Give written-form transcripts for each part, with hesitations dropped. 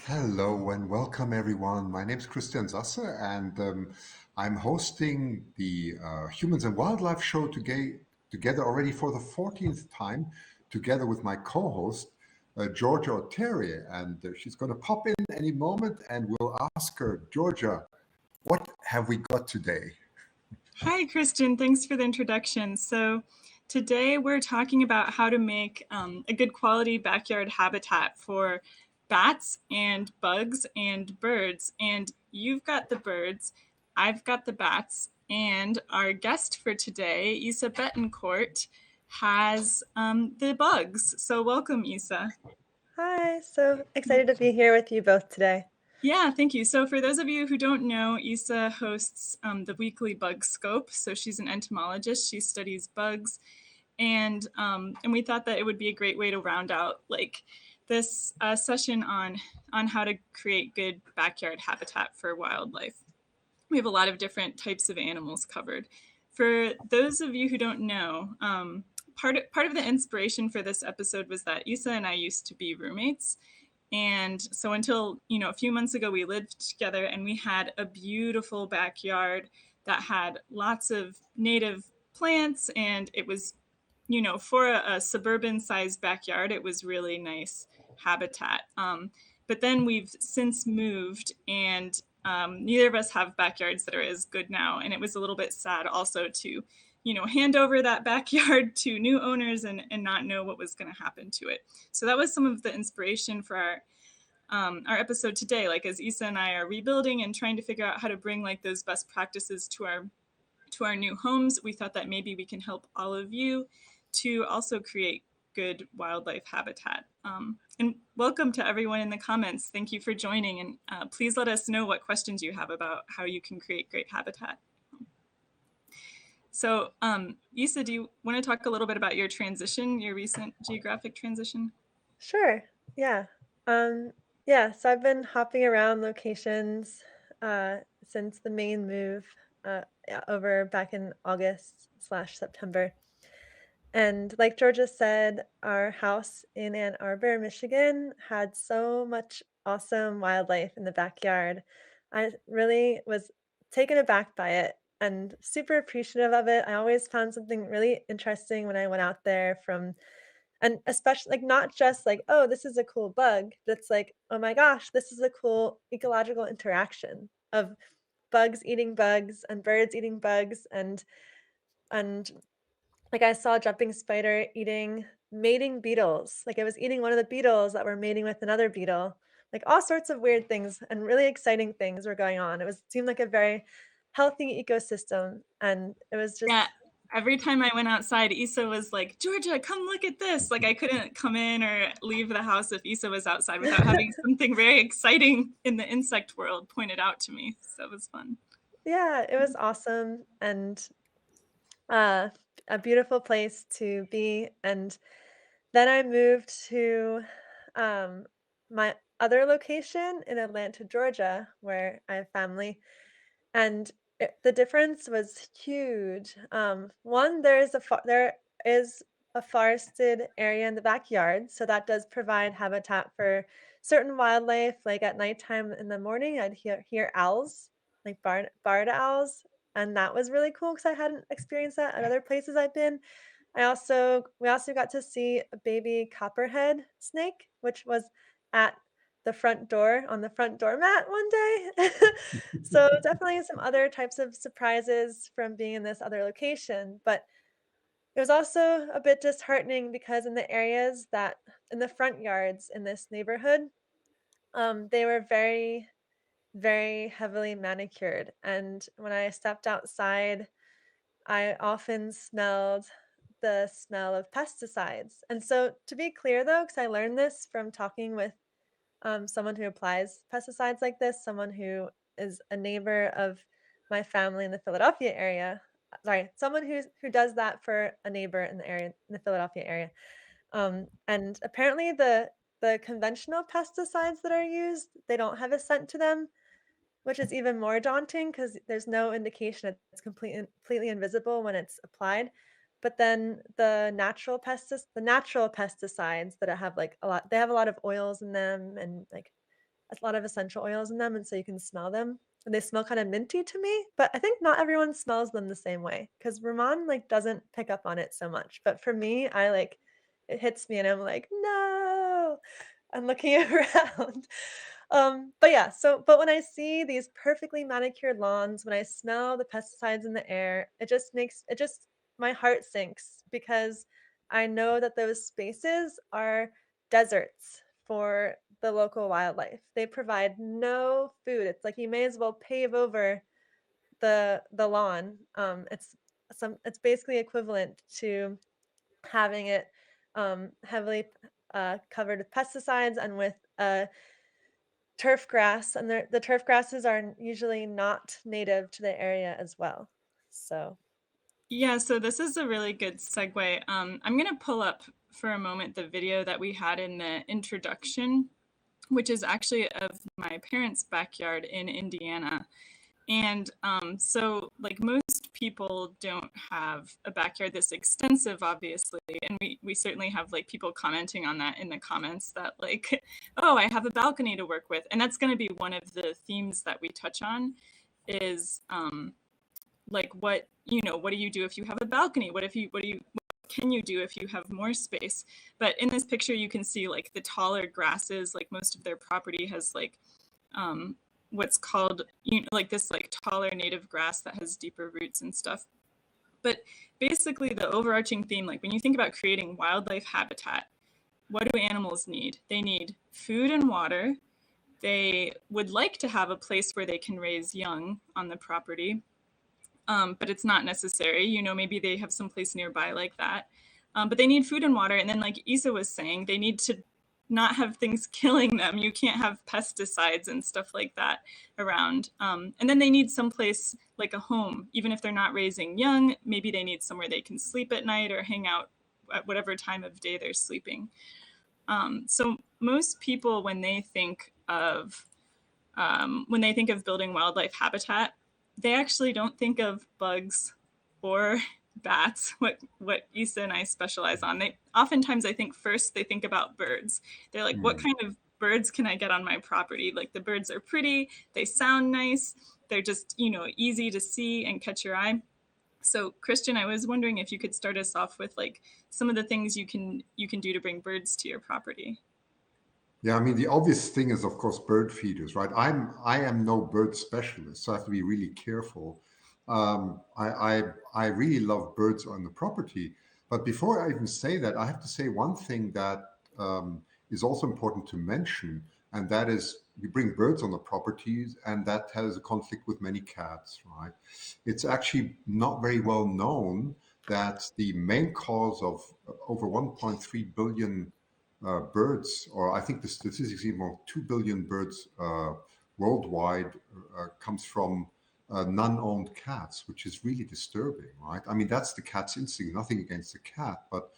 Hello and welcome, everyone. My name is Christian Sasse, and I'm hosting the Humans and Wildlife show together already for the 14th time, together with my co host, Georgia O'Terry. And she's going to pop in any moment, and we'll ask her, Georgia, what have we got today? Hi, Christian. Thanks for the introduction. So, today we're talking about how to make a good quality backyard habitat for bats and bugs and birds. And you've got the birds, I've got the bats, and our guest for today, Isa Betancourt, has the bugs. So, welcome, Isa. Hi, so excited to be here with you both today. Yeah, thank you. So, for those of you who don't know, Isa hosts the weekly Bug Scope. So, she's an entomologist. She studies bugs, and we thought that it would be a great way to round out like this session on how to create good backyard habitat for wildlife. We have a lot of different types of animals covered. For those of you who don't know, part of the inspiration for this episode was that Isa and I used to be roommates. And so until, a few months ago, we lived together and we had a beautiful backyard that had lots of native plants. And it was, for a suburban sized backyard, it was really nice habitat. But then we've since moved, and neither of us have backyards that are as good now. And it was a little bit sad also to, hand over that backyard to new owners and not know what was going to happen to it. So that was some of the inspiration for our episode today. Like as Isa and I are rebuilding and trying to figure out how to bring like those best practices to our new homes, we thought that maybe we can help all of you to also create good wildlife habitat. And welcome to everyone in the comments. Thank you for joining, and please let us know what questions you have about how you can create great habitat. So, Isa, do you want to talk a little bit about your transition, your recent geographic transition? Sure, yeah. So I've been hopping around locations since the main move over back in August/September. And like Georgia said, our house in Ann Arbor, Michigan had so much awesome wildlife in the backyard. I really was taken aback by it and super appreciative of it. I always found something really interesting when I went out there and especially like not just like, oh, this is a cool bug, but it's like, oh my gosh, this is a cool ecological interaction of bugs eating bugs and birds eating bugs and like I saw a jumping spider eating mating beetles. Like it was eating one of the beetles that were mating with another beetle. Like all sorts of weird things and really exciting things were going on. Seemed like a very healthy ecosystem. And it was just Yeah, every time I went outside, Isa was like, Georgia, come look at this. Like I couldn't come in or leave the house if Isa was outside without having something very exciting in the insect world pointed out to me. So it was fun. yeah, it was awesome and uh a beautiful place to be. And then I moved to um my other location in Atlanta, Georgia, where I have family. And the difference was huge. One, there is a forested area in the backyard, so that does provide habitat for certain wildlife. Like at nighttime in the morning, I'd hear owls, like barred owls, and that was really cool because I hadn't experienced that at other places I've been. We also got to see a baby copperhead snake, which was at the front door on the front doormat one day. So definitely some other types of surprises from being in this other location, but it was also a bit disheartening because in the front yards in this neighborhood, they were very, very heavily manicured. And when I stepped outside, I often smelled the smell of pesticides. And so, to be clear though, because I learned this from talking with someone who applies pesticides like this, someone who is a neighbor of my family in the Philadelphia area. Sorry, someone who does that for a neighbor in the Philadelphia area. And apparently the conventional pesticides that are used, they don't have a scent to them, which is even more daunting because there's no indication it's completely invisible when it's applied. But then the natural pesticides that have like they have a lot of oils in them and like a lot of essential oils in them, and so you can smell them. And they smell kind of minty to me, but I think not everyone smells them the same way because Ramon like doesn't pick up on it so much. But for me, I like it hits me and I'm like, no, I'm looking around. But yeah, but when I see these perfectly manicured lawns, when I smell the pesticides in the air, my heart sinks because I know that those spaces are deserts for the local wildlife. They provide no food. It's like you may as well pave over the lawn. It's basically equivalent to having it heavily covered with pesticides and with turf grass, and the turf grasses are usually not native to the area as well. So Yeah, so this is a really good segue. I'm going to pull up for a moment the video that we had in the introduction, which is actually of my parents' backyard in Indiana. And so, like, most people don't have a backyard this extensive, obviously. And we certainly have, like, people commenting on that in the comments that, like, oh, I have a balcony to work with. And that's going to be one of the themes that we touch on is, like, what do you do if you have a balcony? What can you do if you have more space? But in this picture, you can see, like, the taller grasses, like, most of their property has, like, what's called, like, this, like, taller native grass that has deeper roots and stuff. But basically the overarching theme, like, when you think about creating wildlife habitat, what do animals need? They need food and water. They would like to have a place where they can raise young on the property, but it's not necessary. Maybe they have some place nearby like that. But they need food and water. And then, like Isa was saying, they need to not have things killing them. You can't have pesticides and stuff like that around. And then they need someplace like a home, even if they're not raising young. Maybe they need somewhere they can sleep at night or hang out at whatever time of day they're sleeping. So most people, when they think of building wildlife habitat, they actually don't think of bugs or bats, what Isa and I specialize on. Oftentimes, I think first they think about birds. They're like, what kind of birds can I get on my property? Like, the birds are pretty, they sound nice, they're just, easy to see and catch your eye. So Christian, I was wondering if you could start us off with, like, some of the things you can do to bring birds to your property. Yeah, I mean, the obvious thing is, of course, bird feeders, right? I am no bird specialist, so I have to be really careful. I really love birds on the property, but before I even say that, I have to say one thing that is also important to mention, and that is we bring birds on the properties, and that has a conflict with many cats, right? It's actually not very well known that the main cause of over 1.3 billion birds, or I think the statistics even 2 billion birds worldwide comes from non-owned cats, which is really disturbing, right? I mean, that's the cat's instinct, nothing against the cat, but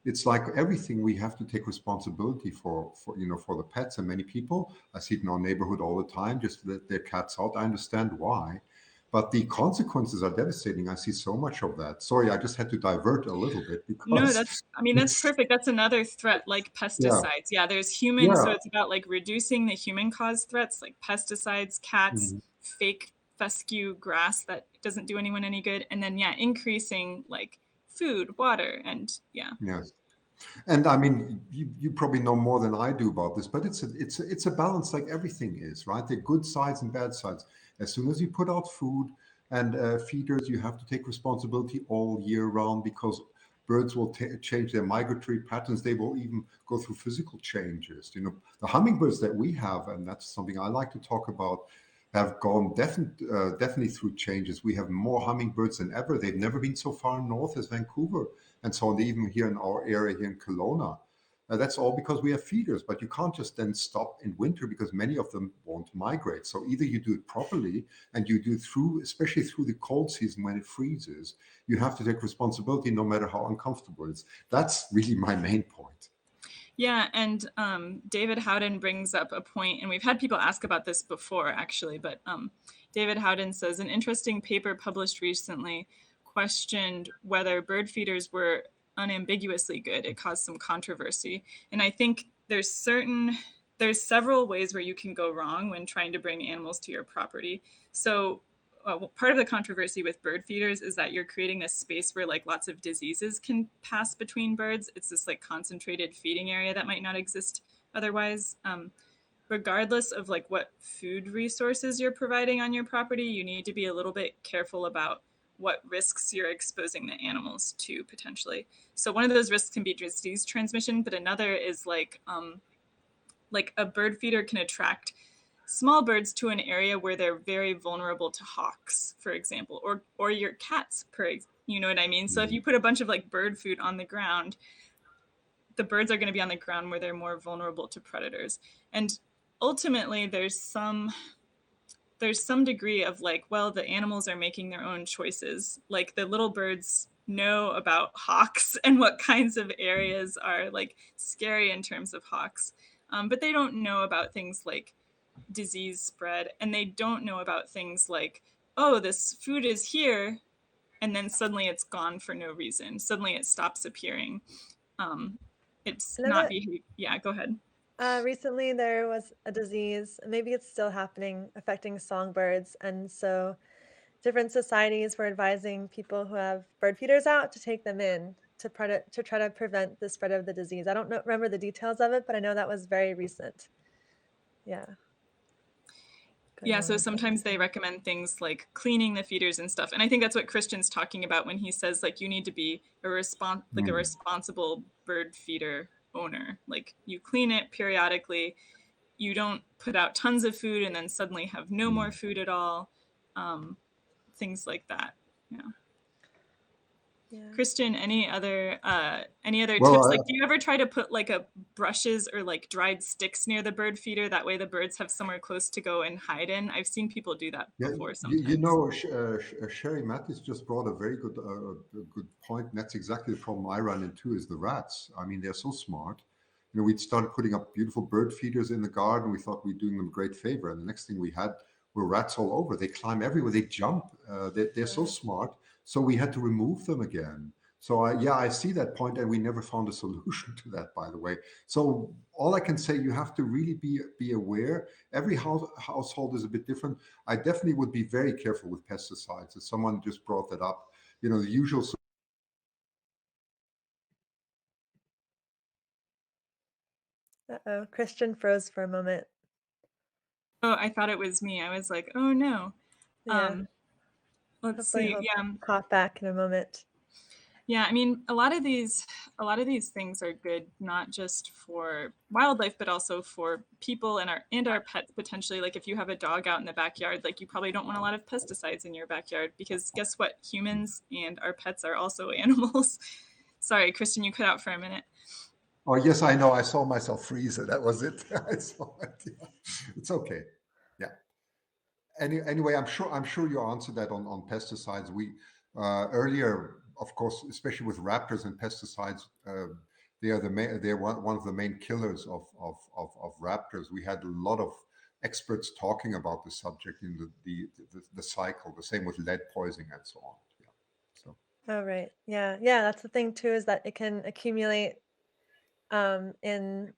it's like everything we have to take responsibility for the pets. And many people, I see it in our neighborhood all the time, just let their cats out. I understand why. But the consequences are devastating. I see so much of that. Sorry, I just had to divert a little bit No, because that's perfect. That's another threat, like yeah, pesticides. Yeah, there's humans, so yeah. it's about, like, reducing the human caused threats, like pesticides, cats, Mhm. fake fescue grass that doesn't do anyone any good, and then, yeah, increasing, like, food, water, and yeah. Yes. And I mean, you probably know more than I do about this, but it's a balance, like everything is, right? There are good sides and bad sides. As soon as you put out food and feeders, you have to take responsibility all year round because birds will change their migratory patterns. They will even go through physical changes. The hummingbirds that we have, and that's something I like to talk about, have gone definitely through changes. We have more hummingbirds than ever. They've never been so far north as Vancouver and so on, even here in our area here in Kelowna. That's all because we have feeders, but you can't just then stop in winter because many of them won't migrate. So either you do it properly and you do it especially through the cold season when it freezes, you have to take responsibility no matter how uncomfortable it is. That's really my main point. Yeah, and David Howden brings up a point, and we've had people ask about this before, actually, but David Howden says an interesting paper published recently questioned whether bird feeders were unambiguously good. It caused some controversy, and I think there there's several ways where you can go wrong when trying to bring animals to your property. So part of the controversy with bird feeders is that you're creating this space where like lots of diseases can pass between birds. It's this like concentrated feeding area that might not exist otherwise. Regardless of like what food resources you're providing on your property, you need to be a little bit careful about what risks you're exposing the animals to potentially. So one of those risks can be disease transmission, but another is like a bird feeder can attract small birds to an area where they're very vulnerable to hawks, for example, or your cats, you know what I mean? So if you put a bunch of like bird food on the ground, the birds are going to be on the ground where they're more vulnerable to predators. And ultimately there's some degree of like, well, the animals are making their own choices. Like the little birds know about hawks and what kinds of areas are like scary in terms of hawks. But they don't know about things like disease spread, and they don't know about things like, oh, this food is here, and then suddenly it's gone for no reason. Suddenly it stops appearing. It's I know not that behavior. Yeah, go ahead. recently there was a disease, maybe it's still happening, affecting songbirds, and so different societies were advising people who have bird feeders out to take them in to try to prevent the spread of the disease. I don't remember the details of it, but I know that was very recent. Yeah, going Yeah, on so with it. sometimes they recommend things like cleaning the feeders and stuff. And I think that's what Christian's talking about when he says like you need to be a responsible bird feeder owner. Like you clean it periodically. You don't put out tons of food and then suddenly have no more food at all. Things like that. Yeah. Yeah. Christian, any other tips? Like, Well, do you ever try to put like a brushes or like dried sticks near the bird feeder? That way, the birds have somewhere close to go and hide in. I've seen people do that yeah, before you sometimes. know, Sherry Mattis just brought a very good point. And that's exactly the problem I run into is the rats. I mean, they're so smart. You know, we'd started putting up beautiful bird feeders in the garden. We thought we'd doing them a great favor. And the next thing we had were rats all over. They climb everywhere. They jump. They're so Right. smart. So we had to remove them again. So yeah, I see that point, and we never found a solution to that, by the way. So all I can say, you have to really be aware. Every household is a bit different. I definitely would be very careful with pesticides. As someone just brought that up, you know, the usual. Uh-oh, Christian froze for a moment. Oh, I thought it was me. I was like, oh no. Yeah, Um, let's hopefully see. he'll Yeah, pop back in a moment. yeah. I mean, a lot of these things are good not just for wildlife, but also for people and our pets potentially. Like if you have a dog out in the backyard, like you probably don't want a lot of pesticides in your backyard because guess what? Humans and our pets are also animals. Sorry, Christian, you cut out for a minute. Oh yes, I know. I saw myself freeze. That was it. I saw it. Yeah. It's okay. Yeah. Anyway, I'm sure you answered that on pesticides. We earlier, of course, especially with raptors and pesticides, they are they're one of the main killers of raptors. We had a lot of experts talking about the subject in the cycle. The same with lead poisoning and so on. Yeah. So. Oh, right. Yeah, yeah, that's the thing too, is that it can accumulate in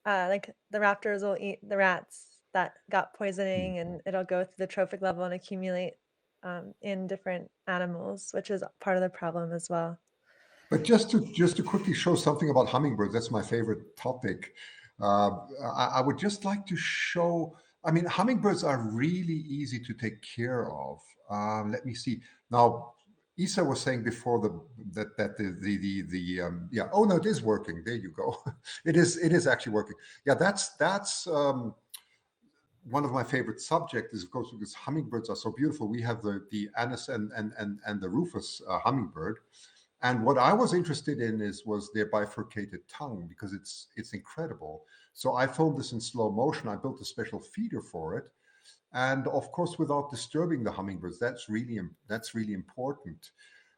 like the raptors will eat the rats that got poisoning and it'll go through the trophic level and accumulate in different animals, which is part of the problem as well. But just to quickly show something about hummingbirds, that's my favorite topic. I would just like to show. I mean, hummingbirds are really easy to take care of. Let me see. Now, Isa was saying before that yeah. Oh no, it is working. There you go. It is actually working. Yeah, that's one of my favorite subjects is of course because hummingbirds are so beautiful. We have the Anis and the Rufus hummingbird. And what I was interested in was their bifurcated tongue because it's incredible. So I filmed this in slow motion. I built a special feeder for it, and of course without disturbing the hummingbirds. That's really important.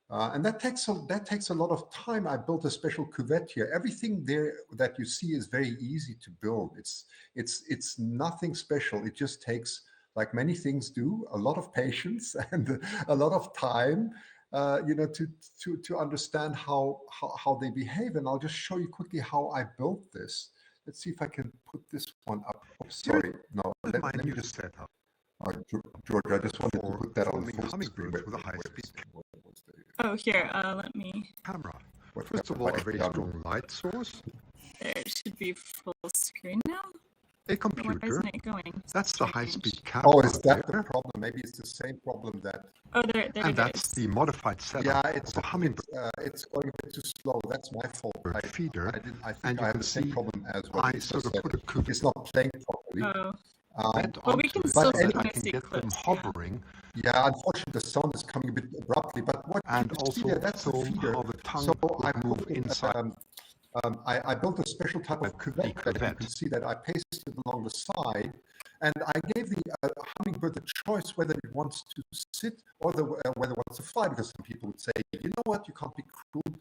And that takes a lot of time. I built a special cuvette here. Everything there that you see is very easy to build. It's nothing special. It just takes, like many things do, a lot of patience and a lot of time, to understand how they behave. And I'll just show you quickly how I built this. Let's see if I can put this one up. Oh, sorry, no. This is my Let me new just. setup George, I just wanted to for put that on filming full screen. hummingbirds with a high-speed Oh, here, let me, camera. First of all, a very strong light source, there, it should be full screen now. a Why computer. isn't it going? That's the Strange. high-speed camera. Oh, is that there. the problem? Maybe it's the same problem that. Oh, there And it that's is. the modified setup of a hummingbird It's going a bit too slow. That's my fault. feeder. I think And you I have can the same see problem as what I Lisa sort of said. put a coupon It's not playing properly. Oh, bed well, we onto can it still so But that I kind of can see get them clips, yeah. hovering Yeah, unfortunately, the sound is coming a bit abruptly. But what and you see also there, that's the film feeder. how the tongue So will I move put inside. I built a special type of The cuvette that you cuvette. can see that I pasted along the side, and I gave the hummingbird the choice whether it wants to sit or whether it wants to fly, because some people would say, you know what, you can't be cruel,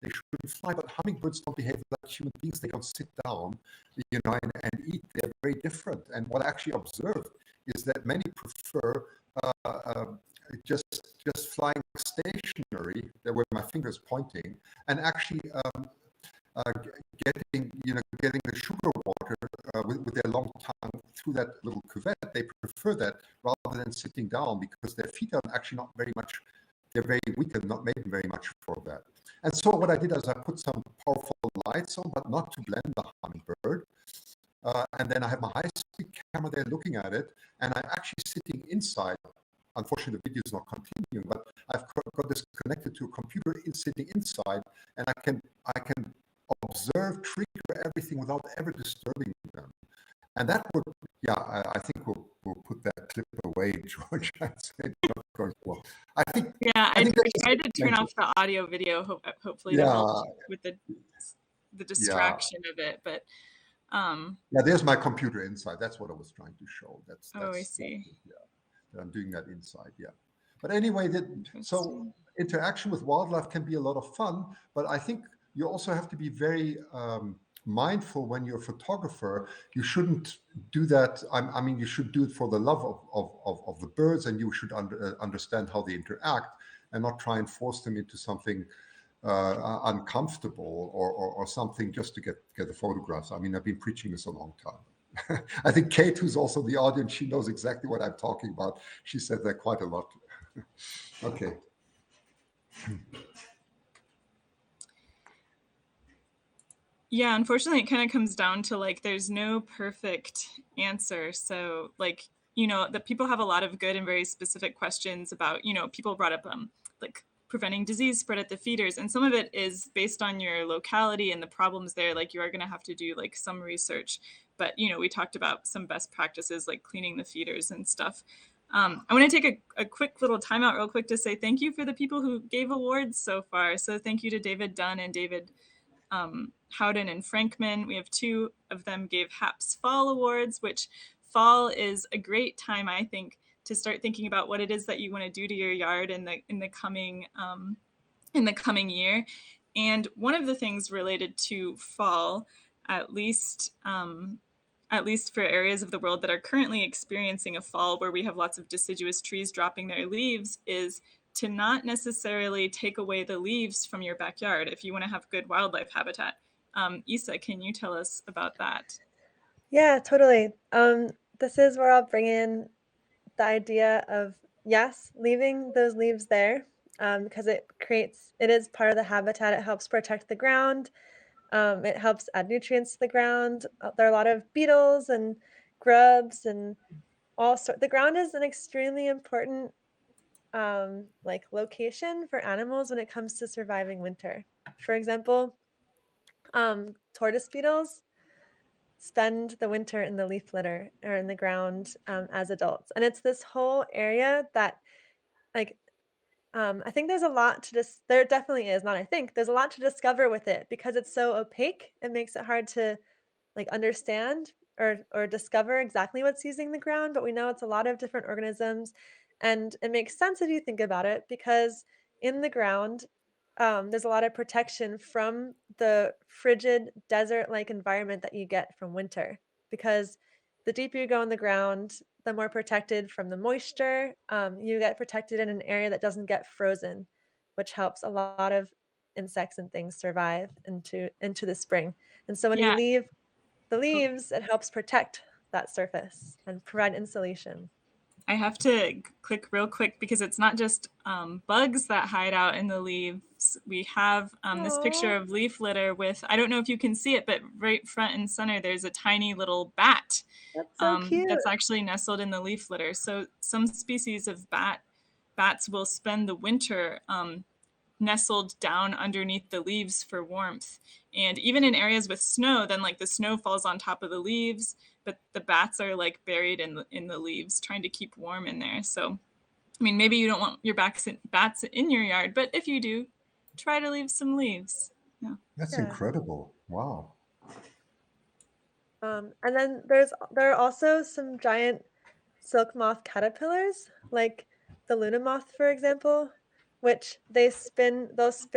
they shouldn't fly, but hummingbirds don't behave like human beings, they don't sit down, and eat, they're very different. And what I actually observed is that many prefer just flying stationary, where my finger is pointing, and actually getting the sugar water with their long tongue through that little cuvette. They prefer that rather than sitting down, because their feet are actually not very much. They're very weak and not made very much for that. And so what I did is I put some powerful lights on, but not to blend the hummingbird. And then I have my high-speed camera there looking at it, and I'm actually sitting inside. Unfortunately, the video is not continuing, but I've got this connected to a computer sitting inside, and I can observe, trigger everything without ever disturbing them. And that would, I think we'll put that clip away, George. I think. Yeah, I I think that's tried to turn off the audio video, hopefully that will help with the distraction of it, but there's my computer inside. That's what I was trying to show. That's I see. That I'm doing that inside. Yeah. But anyway, so interaction with wildlife can be a lot of fun, but I think you also have to be very mindful when you're a photographer. You shouldn't do that. I mean, you should do it for the love of the birds, and you should understand how they interact, and not try and force them into something uncomfortable or something just to get the photographs. I mean, I've been preaching this a long time. I think Kate, who's also the audience, she knows exactly what I'm talking about. She said that quite a lot. Okay. Yeah, unfortunately, it kind of comes down to like there's no perfect answer. So like, that people have a lot of good and very specific questions about, people brought up like preventing disease spread at the feeders, and some of it is based on your locality and the problems there. Like you are going to have to do like some research, but we talked about some best practices like cleaning the feeders and stuff. I want to take a quick little timeout real quick to say thank you for the people who gave awards so far. So thank you to David Dunn and David Howden and Frankman. We have two of them gave HAPS Fall Awards, which fall is a great time, I think, to start thinking about what it is that you want to do to your yard in the coming year. And one of the things related to fall, at least for areas of the world that are currently experiencing a fall where we have lots of deciduous trees dropping their leaves, is to not necessarily take away the leaves from your backyard if you want to have good wildlife habitat. Isa, can you tell us about that? Yeah, totally. This is where I'll bring in the idea of, yes, leaving those leaves there, because it is part of the habitat. It helps protect the ground. It helps add nutrients to the ground. There are a lot of beetles and grubs and the ground is an extremely important location for animals when it comes to surviving winter. For example, tortoise beetles spend the winter in the leaf litter or in the ground as adults, and it's this whole area that like I think there's a lot to there definitely is, not I think, there's a lot to discover with it because it's so opaque. It makes it hard to understand or discover exactly what's using the ground, but we know it's a lot of different organisms, and it makes sense if you think about it because in the ground there's a lot of protection from the frigid desert-like environment that you get from winter, because the deeper you go in the ground, the more protected from the moisture. You get protected in an area that doesn't get frozen, which helps a lot of insects and things survive into the spring. And so when you Yeah. leave the leaves, it helps protect that surface and provide insulation. I have to click real quick because it's not just bugs that hide out in the leaves. We have this picture of leaf litter with, I don't know if you can see it, but right front and center, there's a tiny little bat That's so cute. that's actually nestled in the leaf litter. So some species of bats will spend the winter nestled down underneath the leaves for warmth. And even in areas with snow, then like the snow falls on top of the leaves, but the bats are like buried in the leaves, trying to keep warm in there. So, I mean, maybe you don't want your bats in your yard, but if you do, try to leave some leaves. Yeah. That's Yeah. incredible. Wow. And then there are also some giant silk moth caterpillars, like the Luna moth, for example, which they'll spin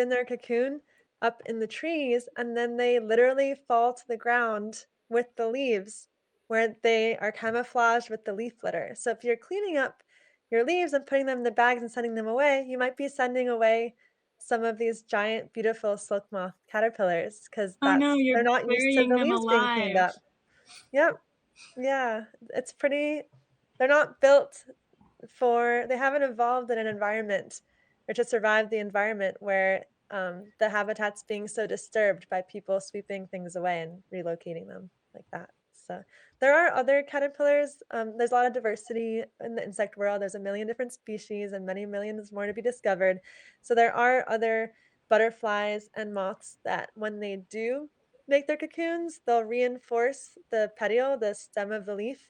their cocoon up in the trees, and then they literally fall to the ground with the leaves, where they are camouflaged with the leaf litter. So if you're cleaning up your leaves and putting them in the bags and sending them away, you might be sending away some of these giant, beautiful silk moth caterpillars, because Oh no, you're they're not used to burying the them leaves being cleaned alive. up. Yep. Yeah. It's pretty, they're not built they haven't evolved in an environment or to survive the environment where the habitat's being so disturbed by people sweeping things away and relocating them like that. So there are other caterpillars. There's a lot of diversity in the insect world. There's a million different species and many millions more to be discovered. So there are other butterflies and moths that when they do make their cocoons, they'll reinforce the petiole, the stem of the leaf,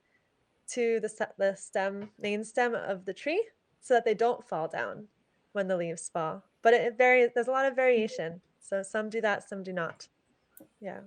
to the main stem of the tree so that they don't fall down when the leaves fall. But it varies. There's a lot of variation. So some do that, some do not. Yeah.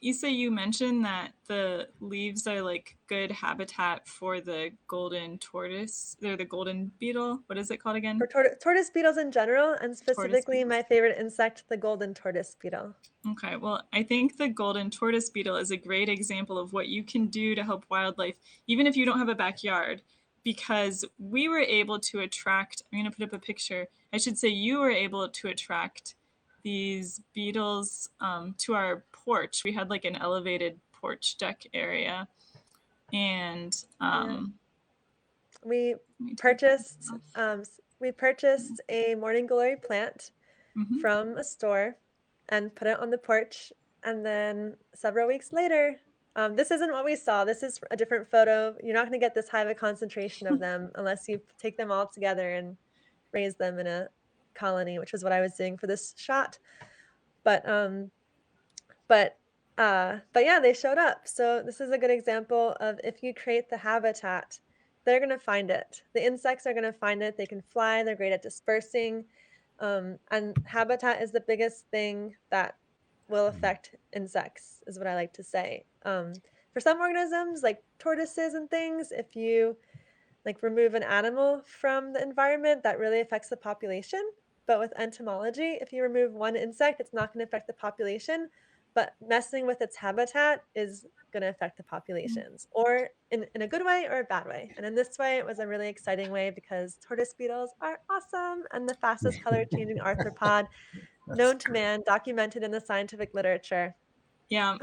Issa, you mentioned that the leaves are like good habitat for the golden tortoise. They're the golden beetle. What is it called again? For tortoise beetles in general, and specifically beetles. my favorite insect, the golden tortoise beetle. Okay, well, I think the golden tortoise beetle is a great example of what you can do to help wildlife, even if you don't have a backyard, because we were able to attract, I'm going to put up a picture. I should say you were able to attract these beetles to our porch. We had like an elevated porch deck area. And we purchased a morning glory plant from a store and put it on the porch. And then several weeks later, this isn't what we saw. This is a different photo. You're not going to get this high of a concentration of them unless you take them all together and raise them in a colony, which is what I was doing for this shot. But yeah, they showed up. So this is a good example of if you create the habitat, they're going to find it. The insects are going to find it. They can fly. They're great at dispersing. And habitat is the biggest thing that will affect insects, is what I like to say. For some organisms, like tortoises and things, if you like remove an animal from the environment, that really affects the population. But with entomology, if you remove one insect, it's not going to affect the population. But messing with its habitat is going to affect the populations, or in a good way or a bad way. And in this way, it was a really exciting way because tortoise beetles are awesome and the fastest color-changing arthropod known to man, documented in the scientific literature. Yeah,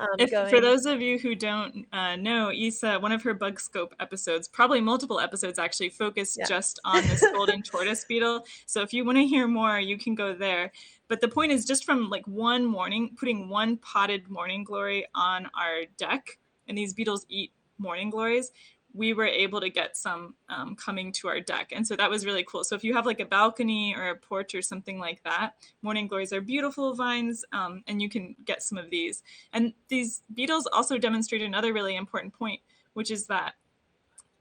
for those of you who don't know, Issa, one of her bug scope episodes, probably multiple episodes actually, focused just on this golden tortoise beetle. So if you want to hear more, you can go there. But the point is just from like one morning, putting one potted morning glory on our deck, and these beetles eat morning glories, we were able to get some coming to our deck. And so that was really cool. So if you have like a balcony or a porch or something like that, morning glories are beautiful vines, and you can get some of these. And these beetles also demonstrate another really important point, which is that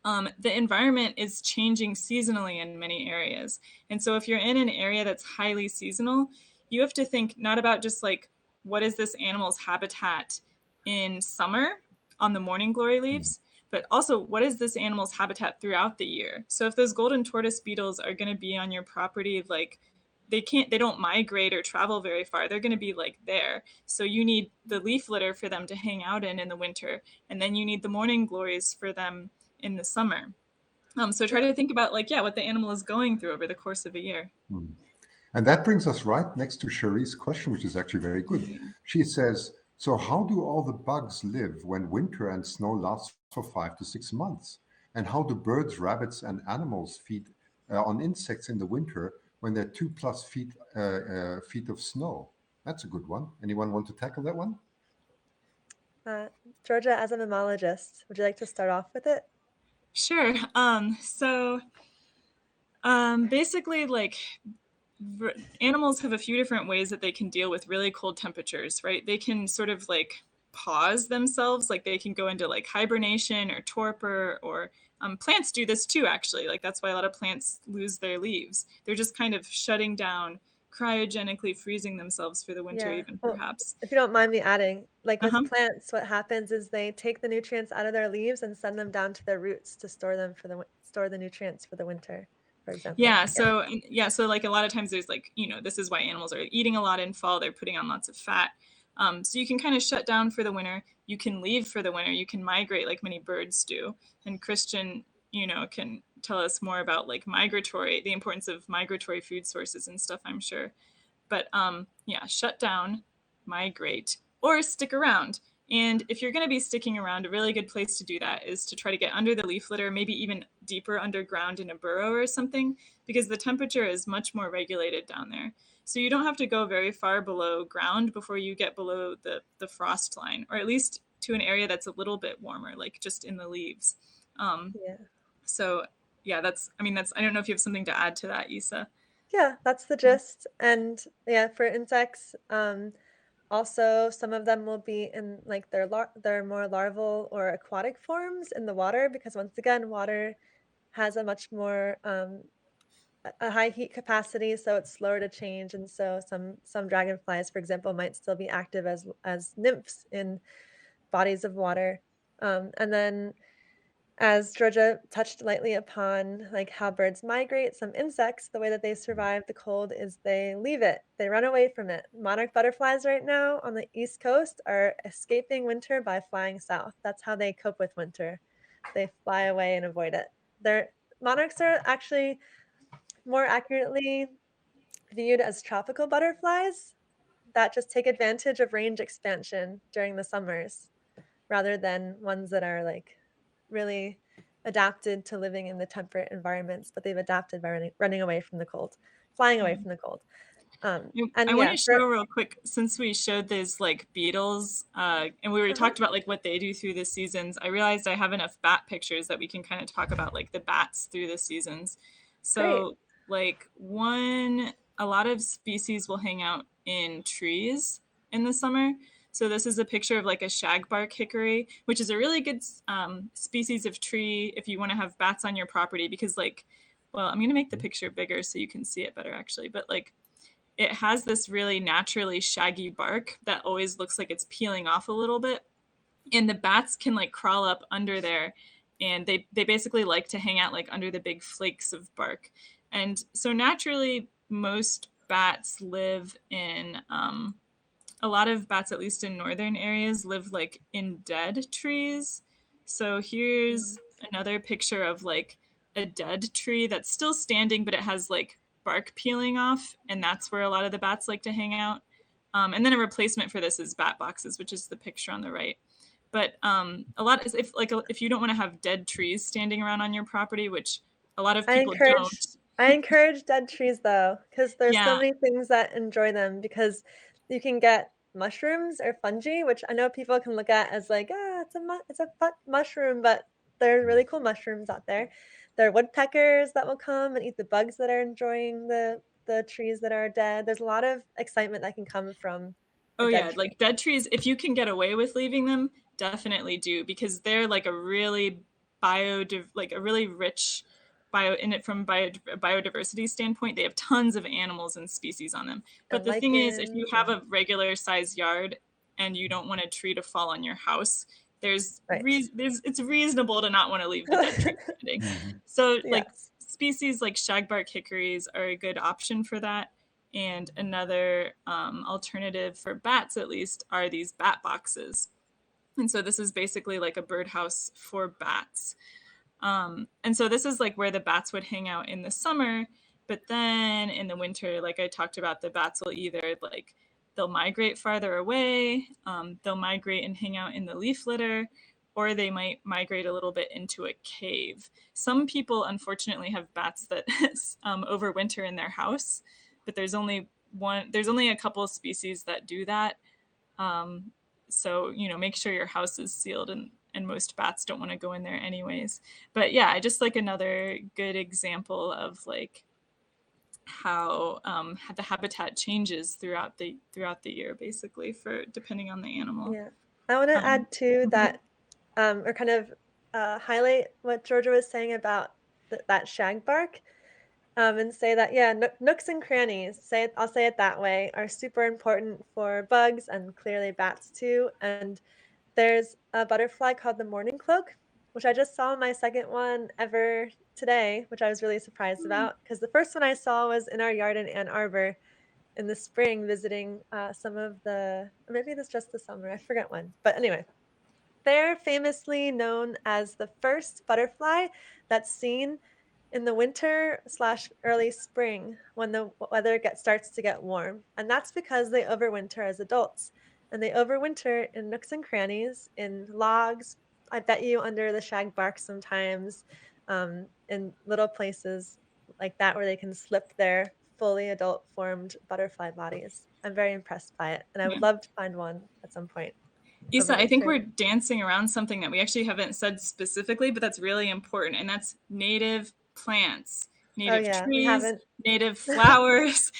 the environment is changing seasonally in many areas. And so if you're in an area that's highly seasonal, you have to think not about just like, what is this animal's habitat in summer on the morning glory leaves, but also what is this animal's habitat throughout the year? So if those golden tortoise beetles are going to be on your property, like they don't migrate or travel very far. They're going to be like there. So you need the leaf litter for them to hang out in the winter. And then you need the morning glories for them in the summer. So try to think about like, what the animal is going through over the course of a year. And that brings us right next to Cherie's question, which is actually very good. She says, So how do all the bugs live when winter and snow lasts for 5 to 6 months? And how do birds, rabbits, and animals feed on insects in the winter when there are 2+ feet of snow? That's a good one. Anyone want to tackle that one? Uh, Georgia, as a mammologist, would you like to start off with it? Sure. Basically, like animals have a few different ways that they can deal with really cold temperatures, right? They can sort of like pause themselves, like they can go into like hibernation or torpor, or plants do this too, actually. Like that's why a lot of plants lose their leaves. They're just kind of shutting down, cryogenically freezing themselves for the winter, Yeah. even Well, perhaps. if you don't mind me adding, like with Uh-huh. plants, what happens is they take the nutrients out of their leaves and send them down to their roots to store them for store the nutrients for the winter, for example. So like a lot of times there's like, this is why animals are eating a lot in fall. They're putting on lots of fat. So you can kind of shut down for the winter. You can leave for the winter. You can migrate like many birds do. And Christian, can tell us more about like the importance of migratory food sources and stuff, I'm sure. But yeah, shut down, migrate, or stick around. And if you're going to be sticking around, a really good place to do that is to try to get under the leaf litter, maybe even deeper underground in a burrow or something, because the temperature is much more regulated down there. So you don't have to go very far below ground before you get below the frost line, or at least to an area that's a little bit warmer, like just in the leaves. Yeah. So yeah, I don't know if you have something to add to that, Isa. Yeah, that's the gist. And yeah, for insects, also some of them will be in like their more larval or aquatic forms in the water, because once again, water has a much more a high heat capacity, so it's slower to change. And so some dragonflies, for example, might still be active as nymphs in bodies of water. And then, as Georgia touched lightly upon, like how birds migrate, some insects, the way that they survive the cold is they leave it. They run away from it. Monarch butterflies right now on the East Coast are escaping winter by flying south. That's how they cope with winter. They fly away and avoid it. Their monarchs are actually more accurately viewed as tropical butterflies that just take advantage of range expansion during the summers, rather than ones that are like really adapted to living in the temperate environments, but they've adapted by running away from the cold, flying away from the cold. I And want yeah, to show real quick, since we showed these like beetles, and we were uh-huh, talked about like what they do through the seasons. I realized I have enough bat pictures that we can kind of talk about like the bats through the seasons. great. So like a lot of species will hang out in trees in the summer. So this is a picture of like a shagbark hickory, which is a really good species of tree if you want to have bats on your property, because well, I'm going to make the picture bigger so you can see it better actually, but like it has this really naturally shaggy bark that always looks like it's peeling off a little bit. And the bats can like crawl up under there, and they basically like to hang out like under the big flakes of bark. And so naturally, most bats live in a lot of bats, at least in northern areas, live like in dead trees. So here's another picture of like a dead tree that's still standing, but it has like bark peeling off, and that's where a lot of the bats like to hang out. And then a replacement for this is bat boxes, which is the picture on the right. But a lot is if you don't want to have dead trees standing around on your property, which a lot of I people encourage don't. I encourage dead trees though, because there's so Yeah. many things that enjoy them, because you can get mushrooms or fungi, which I know people can look at as like, it's a mushroom, but there's really cool mushrooms out there. There are woodpeckers that will come and eat the bugs that are enjoying the trees that are dead. There's a lot of excitement that can come from a Oh dead yeah, tree. like dead trees, if you can get away with leaving them, definitely do, because they're like a really like a really rich biodiversity standpoint. They have tons of animals and species on them. But And the thing is, if you lichens have and a regular size yard and you don't want a tree to fall on your house, right. it's reasonable to not want to leave the dead tree standing. So like Yes. species like shagbark hickories are a good option for that. And another alternative for bats, at least, are these bat boxes. And so this is basically like a birdhouse for bats. And so this is like where the bats would hang out in the summer. But then in the winter, like I talked about, the bats will either like they'll migrate farther away, they'll migrate and hang out in the leaf litter, or they might migrate a little bit into a cave. Some people unfortunately have bats that overwinter in their house, but there's only a couple of species that do that. So, make sure your house is sealed, and most bats don't want to go in there anyways. But yeah, just like another good example of like how the habitat changes throughout the year, basically, for depending on the animal. Yeah. I want to add too that, or kind of highlight what Georgia was saying about that shagbark, and say that, yeah, nooks and crannies, I'll say it that way, are super important for bugs and clearly bats too. And there's a butterfly called the mourning cloak, which I just saw my second one ever today, which I was really surprised about, because the first one I saw was in our yard in Ann Arbor in the spring, visiting some of maybe this just the summer, I forget when. But anyway, they're famously known as the first butterfly that's seen in the winter/early spring when the weather starts to get warm. And that's because they overwinter as adults. And they overwinter in nooks and crannies, in logs, I bet you under the shagbark sometimes, in little places like that where they can slip their fully adult formed butterfly bodies. I'm very impressed by it. And I would love to find one at some point. Isa, I think overwintering. we're dancing around something that we actually haven't said specifically, but that's really important, and that's native plants, native yeah, we trees, haven't. native flowers.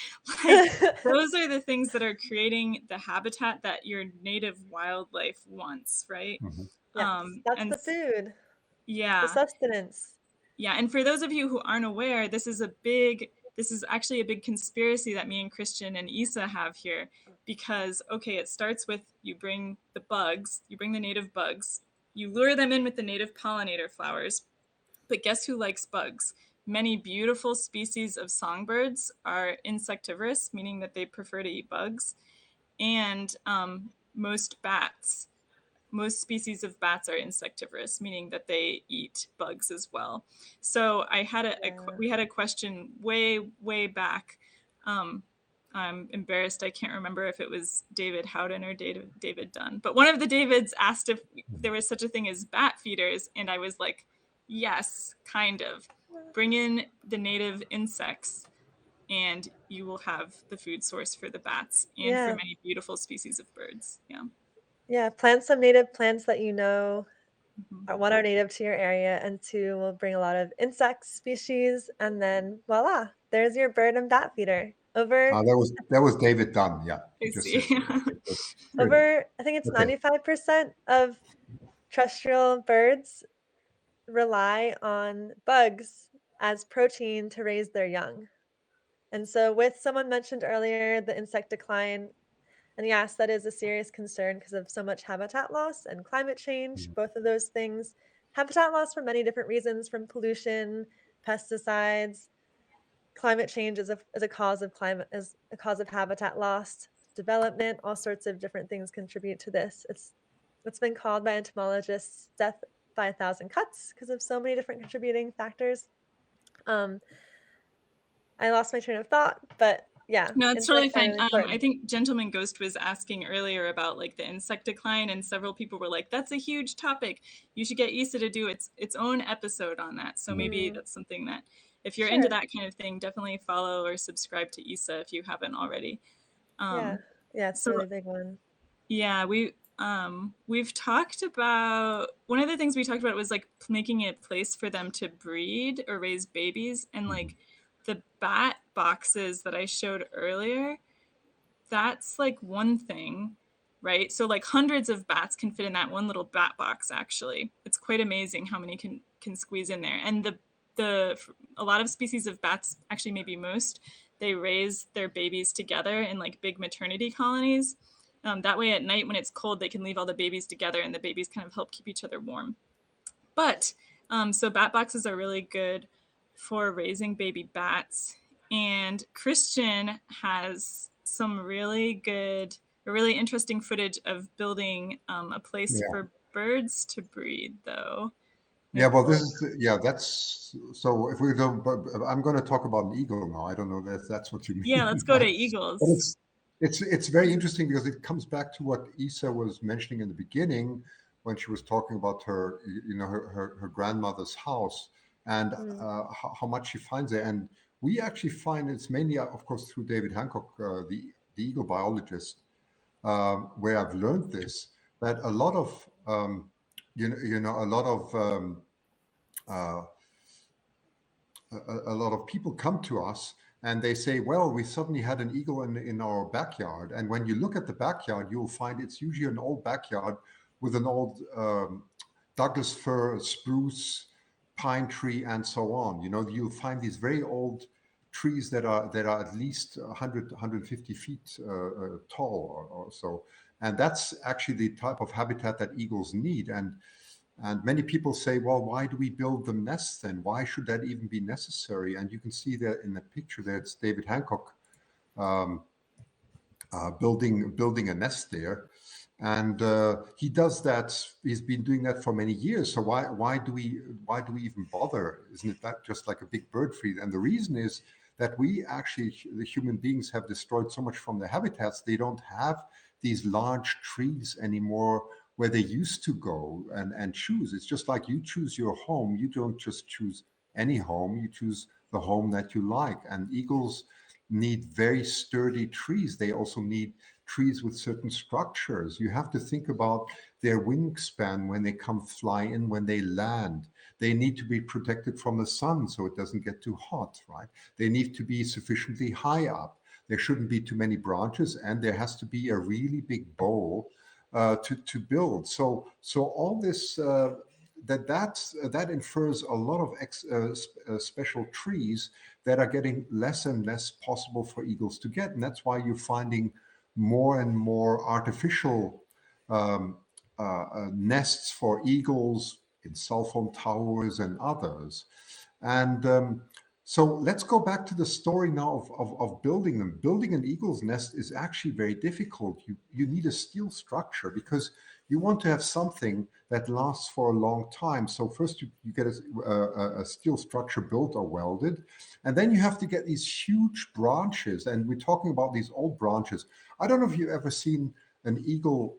Like those are the things that are creating the habitat that your native wildlife wants, right? Yes, that's and the food, the yeah, sustenance. yeah. And for those of you who aren't aware, this is actually a big conspiracy that me and Christian and Isa have here, because okay, it starts with you bring the native bugs, you lure them in with the native pollinator flowers. But guess who likes bugs? Many beautiful species of songbirds are insectivorous, meaning that they prefer to eat bugs. And most species of bats are insectivorous, meaning that they eat bugs as well. So we had a question way back. I'm embarrassed, I can't remember if it was David Howden or David Dunn, but one of the Davids asked if there was such a thing as bat feeders, and I was like, yes, kind of. Bring in the native insects and you will have the food source for the bats and for many beautiful species of birds. Yeah, plant some native plants that one are native to your area, and two will bring a lot of insect species, and then voila, there's your bird and bat feeder. That was David Dunn. Yeah, I see. I think it's 95% of terrestrial birds rely on bugs as protein to raise their young. And so with someone mentioned earlier, the insect decline, and yes, that is a serious concern because of so much habitat loss and climate change, both of those things. Habitat loss for many different reasons, from pollution, pesticides, climate change is a cause of habitat loss, development, all sorts of different things contribute to this. It's been called by entomologists death by 1,000 cuts because of so many different contributing factors. I lost my train of thought, but yeah. No, it's totally fine. Really I think Gentleman Ghost was asking earlier about like the insect decline, and several people were like, that's a huge topic. You should get Isa to do its own episode on that. So maybe that's something that, if you're into that kind of thing, definitely follow or subscribe to Isa if you haven't already. Yeah, it's a really big one. Yeah, we've talked about, one of the things we talked about was like making a place for them to breed or raise babies, and like the bat boxes that I showed earlier, that's like one thing, right? So like hundreds of bats can fit in that one little bat box. Actually, it's quite amazing how many can squeeze in there. And a lot of species of bats, actually maybe most, they raise their babies together in like big maternity colonies. That way at night when it's cold, they can leave all the babies together, and the babies kind of help keep each other warm. But so bat boxes are really good for raising baby bats. And Christian has some really interesting footage of building a place for birds to breed, though. Yeah, well, that's so. If we go, I'm going to talk about an eagle now. I don't know if that's what you mean. Yeah, let's go to eagles. It's very interesting because it comes back to what Isa was mentioning in the beginning when she was talking about her, her grandmother's house and Mm. how much she finds there. And we actually find it's mainly, of course, through David Hancock, the eagle biologist, where I've learned this, that a lot of, a lot of uh, a lot of people come to us and they say, well, we suddenly had an eagle in our backyard. And when you look at the backyard, you'll find it's usually an old backyard with an old Douglas fir, spruce, pine tree, and so on. You'll find these very old trees that are at least 100, 150 feet tall or so. And that's actually the type of habitat that eagles need. And many people say, well, why do we build them nests then? Why should that even be necessary? And you can see that in the picture there, it's David Hancock um, building a nest there. And he does that. He's been doing that for many years. So why do we even bother? Isn't it that just like a big bird feed? And the reason is that we actually, the human beings, have destroyed so much from their habitats. They don't have these large trees anymore where they used to go and choose. It's just like you choose your home. You don't just choose any home. You choose the home that you like. And eagles need very sturdy trees. They also need trees with certain structures. You have to think about their wingspan when they come fly in, when they land. They need to be protected from the sun so it doesn't get too hot, right? They need to be sufficiently high up. There shouldn't be too many branches, and there has to be a really big bowl to build. So all this that infers a lot of special trees that are getting less and less possible for eagles to get, and that's why you're finding more and more artificial nests for eagles in cell phone towers and others. And so let's go back to the story now of building them. Building an eagle's nest is actually very difficult. You need a steel structure because you want to have something that lasts for a long time. So first you get a steel structure built or welded, and then you have to get these huge branches. And we're talking about these old branches. I don't know if you've ever seen an eagle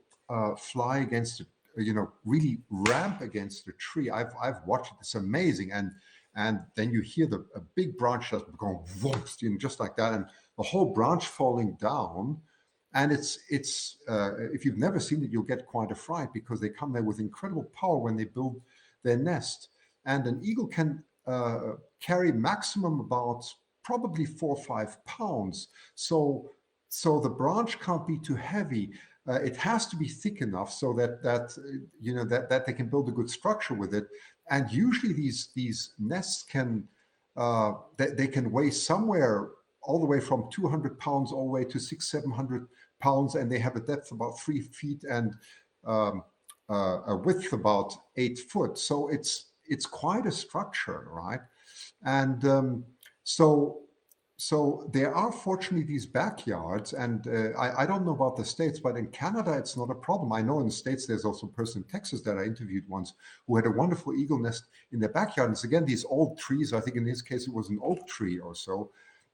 fly against, really ramp against a tree. I've watched it. It's amazing. And then you hear a big branch just going whoops, just like that, and the whole branch falling down. And it's if you've never seen it, you'll get quite a fright because they come there with incredible power when they build their nest. And an eagle can carry maximum about probably 4 or 5 pounds. So the branch can't be too heavy. It has to be thick enough so that they can build a good structure with it. And usually these nests can they can weigh somewhere all the way from 200 pounds all the way to 600-700 pounds, and they have a depth about 3 feet and a width about 8 foot. So it's quite a structure, right? And so there are fortunately these backyards, and I don't know about the States, but in Canada, it's not a problem. I know in the States, there's also a person in Texas that I interviewed once who had a wonderful eagle nest in their backyard. And it's again, these old trees, I think in this case, it was an oak tree or so,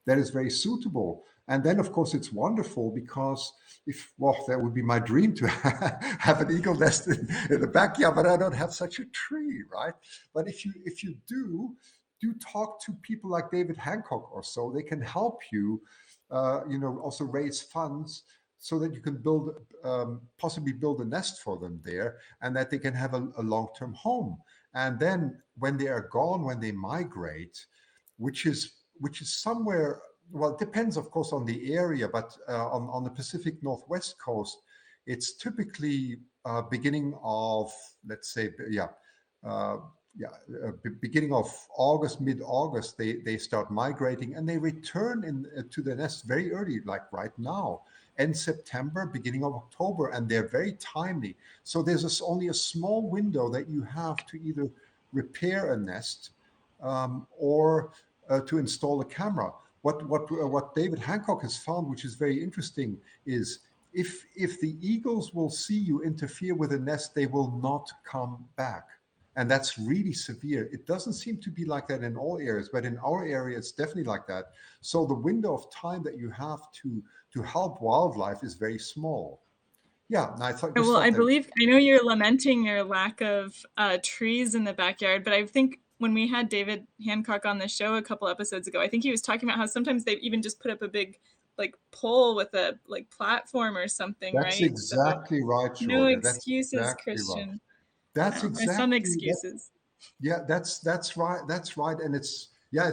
that is very suitable. And then, of course, it's wonderful because that would be my dream to have an eagle nest in the backyard, but I don't have such a tree, right? But if you do talk to people like David Hancock or so, they can help you, also raise funds so that you can possibly build a nest for them there, and that they can have a long-term home. And then when they are gone, when they migrate, which is somewhere, well, it depends, of course, on the area, but on the Pacific Northwest coast, it's typically beginning of, let's say, beginning of August, mid-August, they start migrating, and they return to the nest very early, like right now, end September, beginning of October, and they're very timely. So there's only a small window that you have to either repair a nest or to install a camera. What David Hancock has found, which is very interesting, is if the eagles will see you interfere with a nest, they will not come back. And that's really severe. It doesn't seem to be like that in all areas, but in our area, it's definitely like that. So the window of time that you have to help wildlife is very small. Yeah, and I thought just Well, I thought that. believe I know you're lamenting your lack of trees in the backyard, but I think when we had David Hancock on the show a couple episodes ago, I think he was talking about how sometimes they even just put up a big like pole with a like platform or something, That's right? So exactly right, no Georgia. That's excuses, exactly right. Christian. That's No, or some exactly that. excuses. Yeah, that's right. That's right. And it's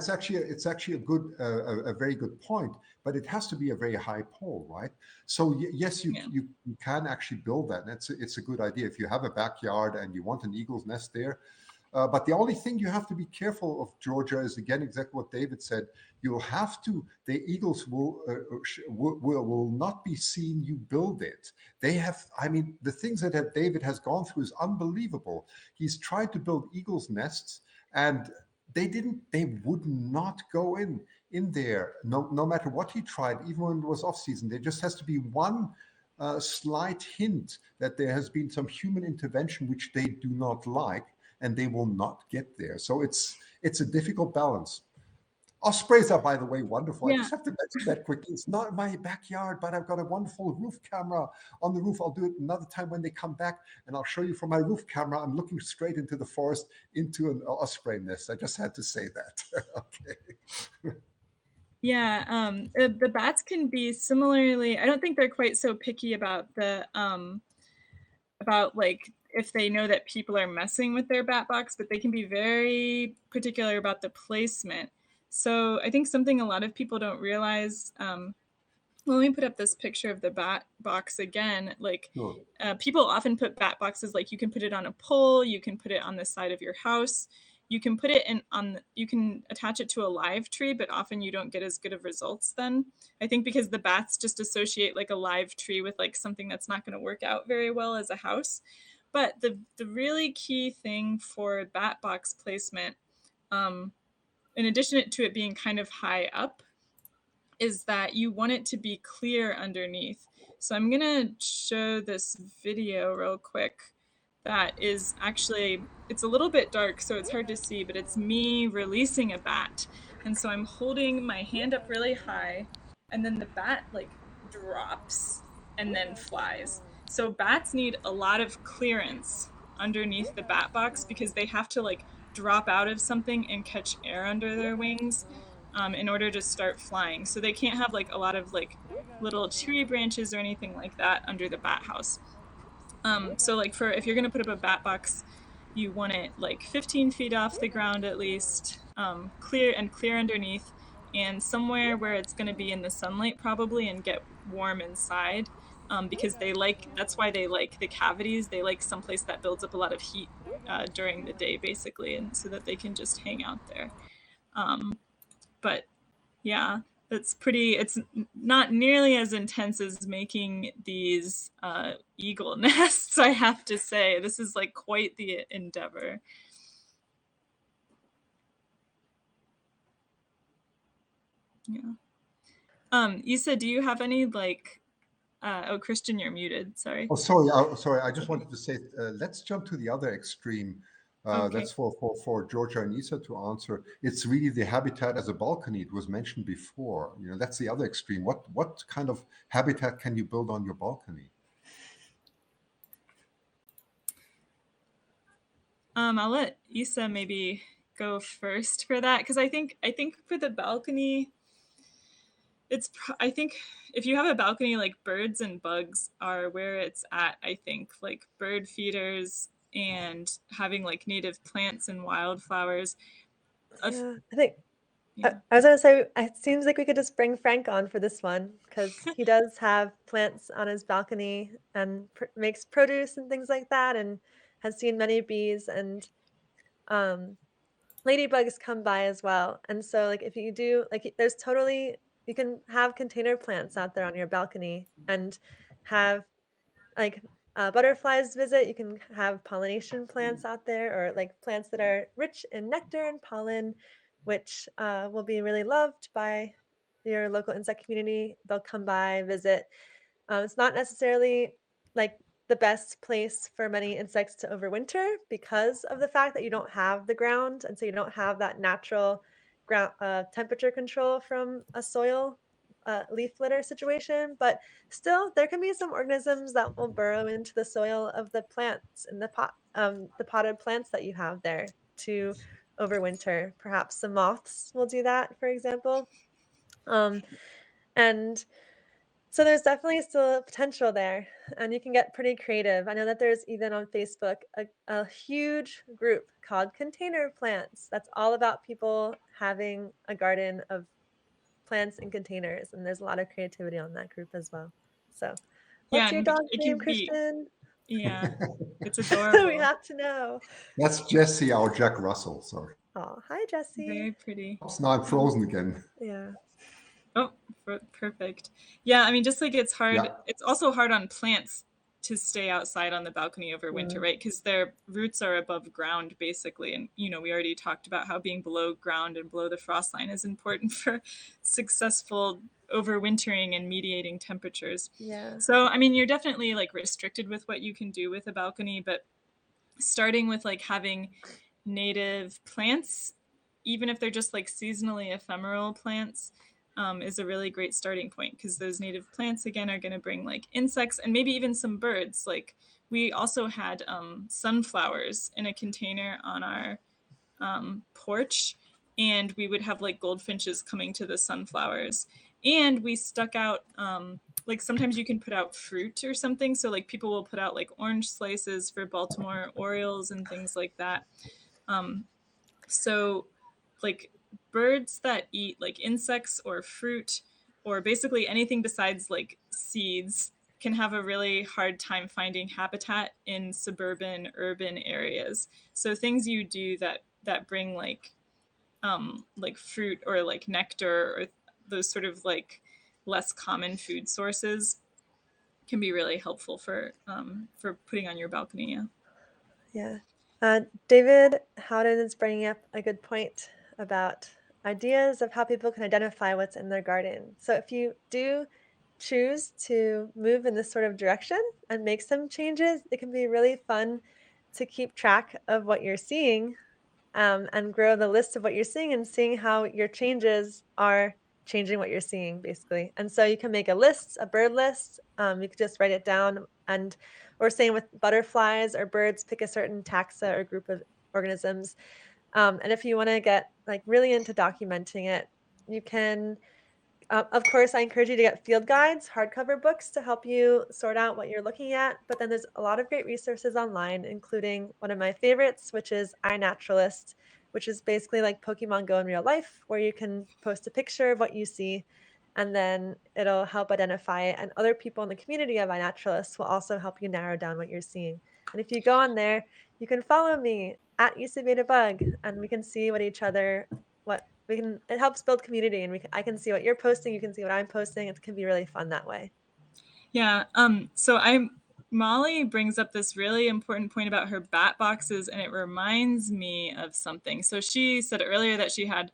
actually a good a very good point. But it has to be a very high pole, right? So yes, you, Yeah. you can actually build that, and it's a good idea if you have a backyard and you want an eagle's nest there. But the only thing you have to be careful of, Georgia, is again exactly what David said. You'll have to. The eagles will not be seen you build it. They have. I mean, the things that David has gone through is unbelievable. He's tried to build eagles' nests, and they didn't. They would not go in there. No matter what he tried, even when it was off season. There just has to be one slight hint that there has been some human intervention which they do not like, and they will not get there. So it's a difficult balance. Ospreys are, by the way, wonderful. I Yeah. just have to mention that quickly. It's not in my backyard, but I've got a wonderful roof camera on the roof. I'll do it another time when they come back, and I'll show you from my roof camera. I'm looking straight into the forest, into an osprey nest. I just had to say that. Okay. Yeah, the bats can be similarly. I don't think they're quite so picky about the about like if they know that people are messing with their bat box, but they can be very particular about the placement. So I think something a lot of people don't realize. Well, let me put up this picture of the bat box again. Like Sure. people often put bat boxes like you can put it on a pole, you can put it on the side of your house, you can put it in on you can attach it to a live tree, but often you don't get as good of results then. I think because the bats just associate like a live tree with like something that's not going to work out very well as a house. But the really key thing for bat box placement, in addition to it being kind of high up, is that you want it to be clear underneath. So I'm gonna show this video real quick that is actually, it's a little bit dark, so it's hard to see, but it's me releasing a bat. And so I'm holding my hand up really high, and then the bat like drops and then flies. So bats need a lot of clearance underneath the bat box because they have to like drop out of something and catch air under their wings in order to start flying. So they can't have like a lot of like little tree branches or anything like that under the bat house. So like for if you're gonna put up a bat box, you want it like 15 feet off the ground at least, clear underneath, and somewhere where it's gonna be in the sunlight probably and get warm inside. Because that's why they like the cavities. They like someplace that builds up a lot of heat during the day, basically, and so that they can just hang out there. But yeah, it's not nearly as intense as making these eagle nests, I have to say. This is like quite the endeavor. Yeah. Isa, do you have any like oh, Christian, you're muted, sorry. Oh, sorry. I just wanted to say, let's jump to the other extreme. Okay. That's for Georgia and Isa to answer. It's really the habitat as a balcony. It was mentioned before. That's the other extreme. What kind of habitat can you build on your balcony? I'll let Isa maybe go first for that, because I think for the balcony, I think if you have a balcony, like birds and bugs are where it's at. I think like bird feeders and having like native plants and wildflowers. Yeah, I think Yeah. I was gonna say it seems like we could just bring Frank on for this one because he does have plants on his balcony and makes produce and things like that, and has seen many bees and um, ladybugs come by as well. And so, like, if you do, like, there's totally you can have container plants out there on your balcony and have like butterflies visit. You can have pollination plants out there, or like plants that are rich in nectar and pollen, which will be really loved by your local insect community. They'll come by, visit. It's not necessarily like the best place for many insects to overwinter because of the fact that you don't have the ground, and so you don't have that natural ground temperature control from a soil leaf litter situation. But still, there can be some organisms that will burrow into the soil of the plants in the potted plants that you have there to overwinter. Perhaps some moths will do that, for example. Um, and so there's definitely still potential there, and you can get pretty creative. I know that there's even on Facebook a huge group called Container Plants that's all about people having a garden of plants in containers, and there's a lot of creativity on that group as well. So, Yeah, what's your and dog's it name, can be, Christian? yeah, it's We adorable. have to know. That's Jesse, our Jack Russell. Sorry. Oh, hi, Jesse. Very pretty. Oops, now I'm frozen again. Yeah. Oh, perfect. Yeah, I mean, just like it's hard, Yeah. it's also hard on plants to stay outside on the balcony over winter, right? Because their roots are above ground, basically. And, you know, we already talked about how being below ground and below the frost line is important for successful overwintering and mediating temperatures. Yeah. So, I mean, you're definitely like restricted with what you can do with a balcony, but starting with like having native plants, even if they're just like seasonally ephemeral plants, is a really great starting point, because those native plants again are going to bring like insects and maybe even some birds. Like we also had sunflowers in a container on our porch, and we would have like goldfinches coming to the sunflowers, and we stuck out like sometimes you can put out fruit or something, so like people will put out like orange slices for Baltimore Orioles and things like that. So like birds that eat like insects or fruit or basically anything besides like seeds can have a really hard time finding habitat in suburban urban areas. So things you do that bring like fruit or like nectar or those sort of like less common food sources can be really helpful for putting on your balcony. Yeah. Yeah. David Howden is bringing up a good point about ideas of how people can identify what's in their garden. So if you do choose to move in this sort of direction and make some changes, it can be really fun to keep track of what you're seeing, and grow the list of what you're seeing and seeing how your changes are changing what you're seeing, basically. And so you can make a list, a bird list. You could just write it down, and or same with butterflies or birds, pick a certain taxa or group of organisms. And if you want to get like really into documenting it, you can of course, I encourage you to get field guides, hardcover books to help you sort out what you're looking at. But then there's a lot of great resources online, including one of my favorites, which is iNaturalist, which is basically like Pokemon Go in real life, where you can post a picture of what you see, and then it'll help identify it. And other people in the community of iNaturalist will also help you narrow down what you're seeing. And if you go on there, you can follow me at Bug, and we can see what it helps build community, and I can see what you're posting, you can see what I'm posting. It can be really fun that way. Yeah. So Molly brings up this really important point about her bat boxes, and it reminds me of something. So she said earlier that she had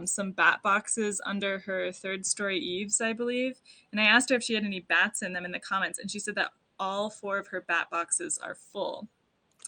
some bat boxes under her third story eaves, I believe. And I asked her if she had any bats in them in the comments, and she said that all 4 of her bat boxes are full.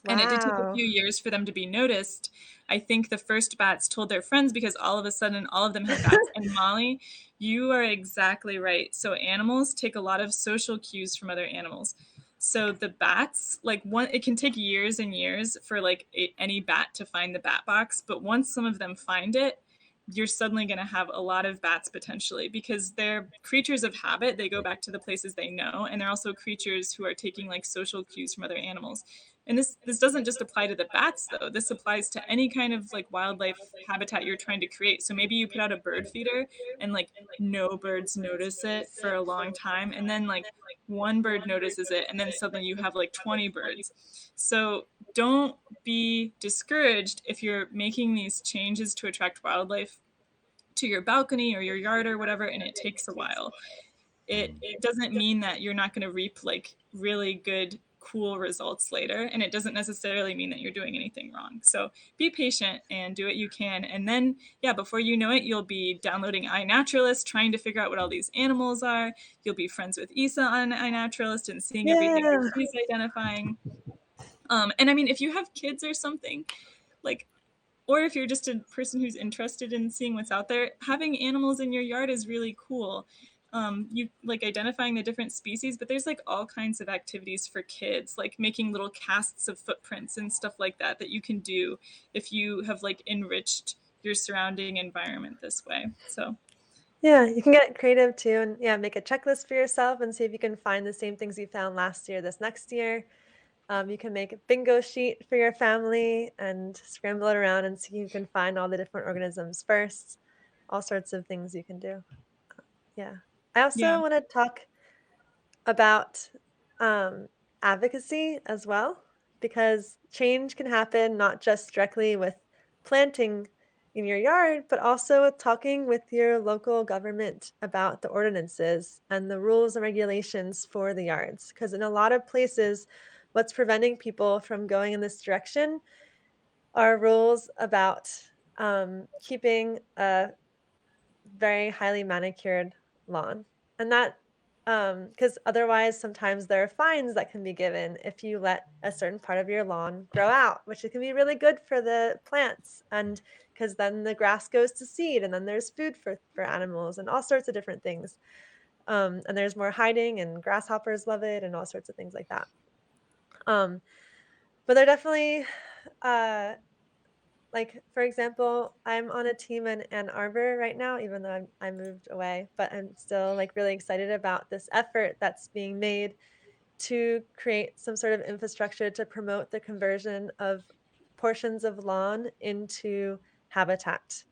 Wow. And it did take a few years for them to be noticed. I think the first bats told their friends because all of a sudden all of them had bats. And Molly, you are exactly right. So animals take a lot of social cues from other animals. So the bats, like it can take years and years for like any bat to find the bat box. But once some of them find it, you're suddenly going to have a lot of bats potentially, because they're creatures of habit. They go back to the places they know. And they're also creatures who are taking like social cues from other animals. And this doesn't just apply to the bats, though. This applies to any kind of like wildlife habitat you're trying to create. So maybe you put out a bird feeder and like no birds notice it for a long time. And then like one bird notices it, and then suddenly you have like 20 birds. So don't be discouraged if you're making these changes to attract wildlife to your balcony or your yard or whatever, and it takes a while. It doesn't mean that you're not going to reap like really good cool results later. And it doesn't necessarily mean that you're doing anything wrong. So be patient and do what you can. And then, yeah, before you know it, you'll be downloading iNaturalist, trying to figure out what all these animals are. You'll be friends with Isa on iNaturalist and seeing everything that she's identifying. And I mean, if you have kids or something, like, or if you're just a person who's interested in seeing what's out there, having animals in your yard is really cool. You like identifying the different species, but there's like all kinds of activities for kids, like making little casts of footprints and stuff like that that you can do if you have like enriched your surrounding environment this way. So yeah, you can get creative too, and yeah, make a checklist for yourself and see if you can find the same things you found last year this next year. You can make a bingo sheet for your family and scramble it around and see if you can find all the different organisms first. All sorts of things you can do. Yeah. I yeah. also want to talk about advocacy as well, because change can happen not just directly with planting in your yard, but also with talking with your local government about the ordinances and the rules and regulations for the yards. Because in a lot of places, what's preventing people from going in this direction are rules about keeping a very highly manicured lawn. And that, because otherwise, sometimes there are fines that can be given if you let a certain part of your lawn grow out, which it can be really good for the plants. And because then the grass goes to seed, and then there's food for animals and all sorts of different things. And there's more hiding, and grasshoppers love it, and all sorts of things like that. But they're definitely, uh, like, for example, I'm on a team in Ann Arbor right now, even though I moved away, but I'm still like really excited about this effort that's being made to create some sort of infrastructure to promote the conversion of portions of lawn into habitat.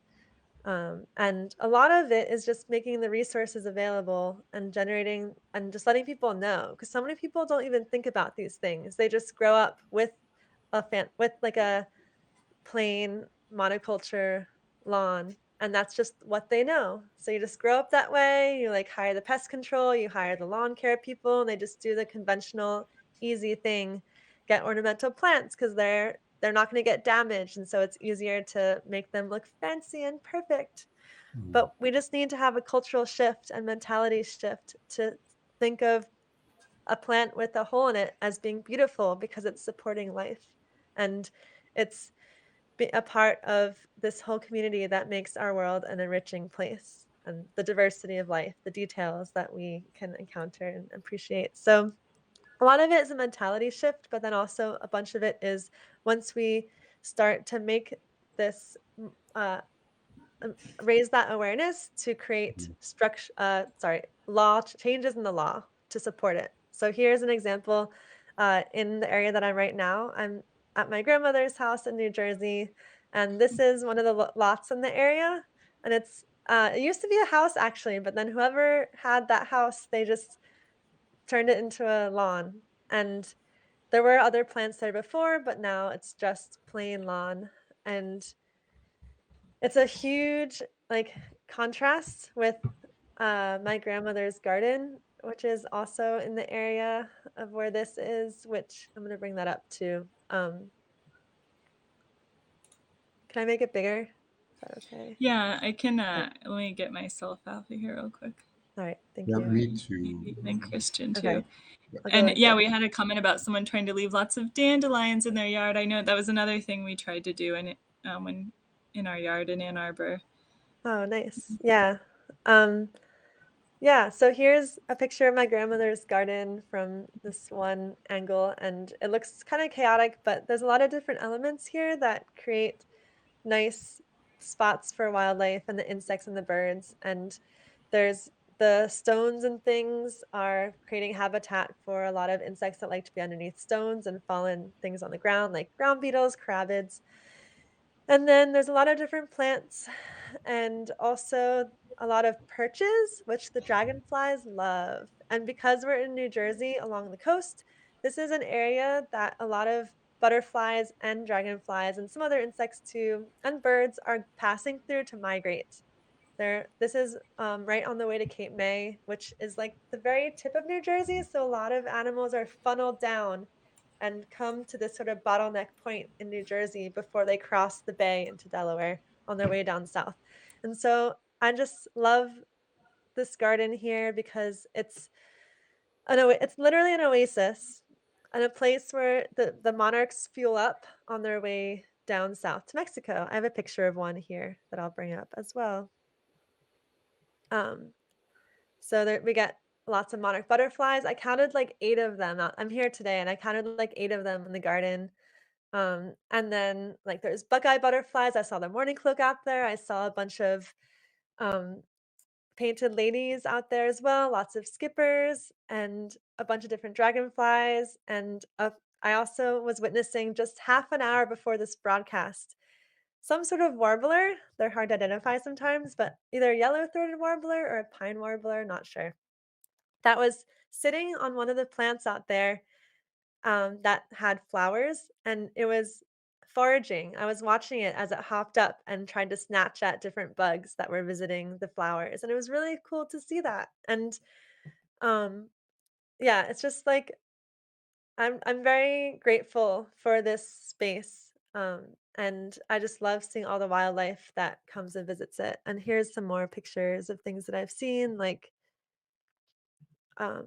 And a lot of it is just making the resources available and generating and just letting people know, because so many people don't even think about these things. They just grow up with with like a plain monoculture lawn, and that's just what they know. So you just grow up that way. You like hire the pest control, you hire the lawn care people, and they just do the conventional easy thing, get ornamental plants because they're not going to get damaged, and so it's easier to make them look fancy and perfect. But we just need to have a cultural shift and mentality shift to think of a plant with a hole in it as being beautiful because it's supporting life, and it's a part of this whole community that makes our world an enriching place, and the diversity of life, the details that we can encounter and appreciate. So a lot of it is a mentality shift, but then also a bunch of it is once we start to make this raise that awareness to create law changes in the law to support it. So here's an example. In the area that I'm right now, I'm at my grandmother's house in New Jersey, and this is one of the lots in the area. And it used to be a house actually, but then whoever had that house, they just turned it into a lawn. And there were other plants there before, but now it's just plain lawn. And it's a huge like contrast with my grandmother's garden, which is also in the area of where this is, which I'm going to bring that up too. Can I make it bigger? Is that okay? Yeah, I can let me get myself out of here real quick. All right, thank Yeah, you. me too. And Christian too. Okay. I'll go And like yeah, this. we had a comment about someone trying to leave lots of dandelions in their yard. I know that was another thing we tried to do when in our yard in Ann Arbor. Oh, nice. Yeah. Um, yeah, so here's a picture of my grandmother's garden from this one angle, and it looks kind of chaotic, but there's a lot of different elements here that create nice spots for wildlife and the insects and the birds. And there's the stones and things are creating habitat for a lot of insects that like to be underneath stones and fallen things on the ground, like ground beetles, crabids. And then there's a lot of different plants and also a lot of perches, which the dragonflies love. And because we're in New Jersey along the coast, this is an area that a lot of butterflies and dragonflies and some other insects too, and birds are passing through to migrate. This is right on the way to Cape May, which is like the very tip of New Jersey. So a lot of animals are funneled down and come to this sort of bottleneck point in New Jersey before they cross the bay into Delaware on their way down south. And so I just love this garden here because it's literally an oasis and a place where the monarchs fuel up on their way down south to Mexico. I have a picture of one here that I'll bring up as well. So there we get lots of monarch butterflies. I counted like 8 of them. I'm here today and I counted like 8 of them in the garden. And then like there's buckeye butterflies. I saw the morning cloak out there. I saw a bunch of um, painted ladies out there as well, lots of skippers and a bunch of different dragonflies. And I also was witnessing just half an hour before this broadcast some sort of warbler. They're hard to identify sometimes, but either a yellow-throated warbler or a pine warbler, not sure. That was sitting on one of the plants out there that had flowers, and it was foraging. I was watching it as it hopped up and tried to snatch at different bugs that were visiting the flowers, and it was really cool to see that. And um, yeah, it's just like I'm very grateful for this space. And I just love seeing all the wildlife that comes and visits it. And here's some more pictures of things that I've seen. Like um,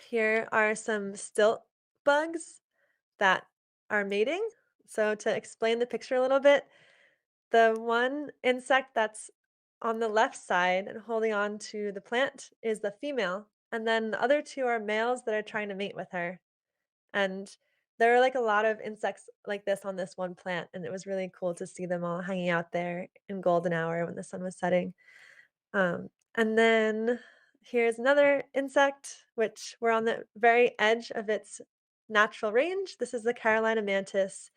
here are some stilt bugs that are mating. So to explain the picture a little bit, the one insect that's on the left side and holding on to the plant is the female, and then the other two are males that are trying to mate with her. And there are like a lot of insects like this on this one plant, and it was really cool to see them all hanging out there in golden hour when the sun was setting. And then here's another insect, which we're on the very edge of its natural range. This is the Carolina mantis,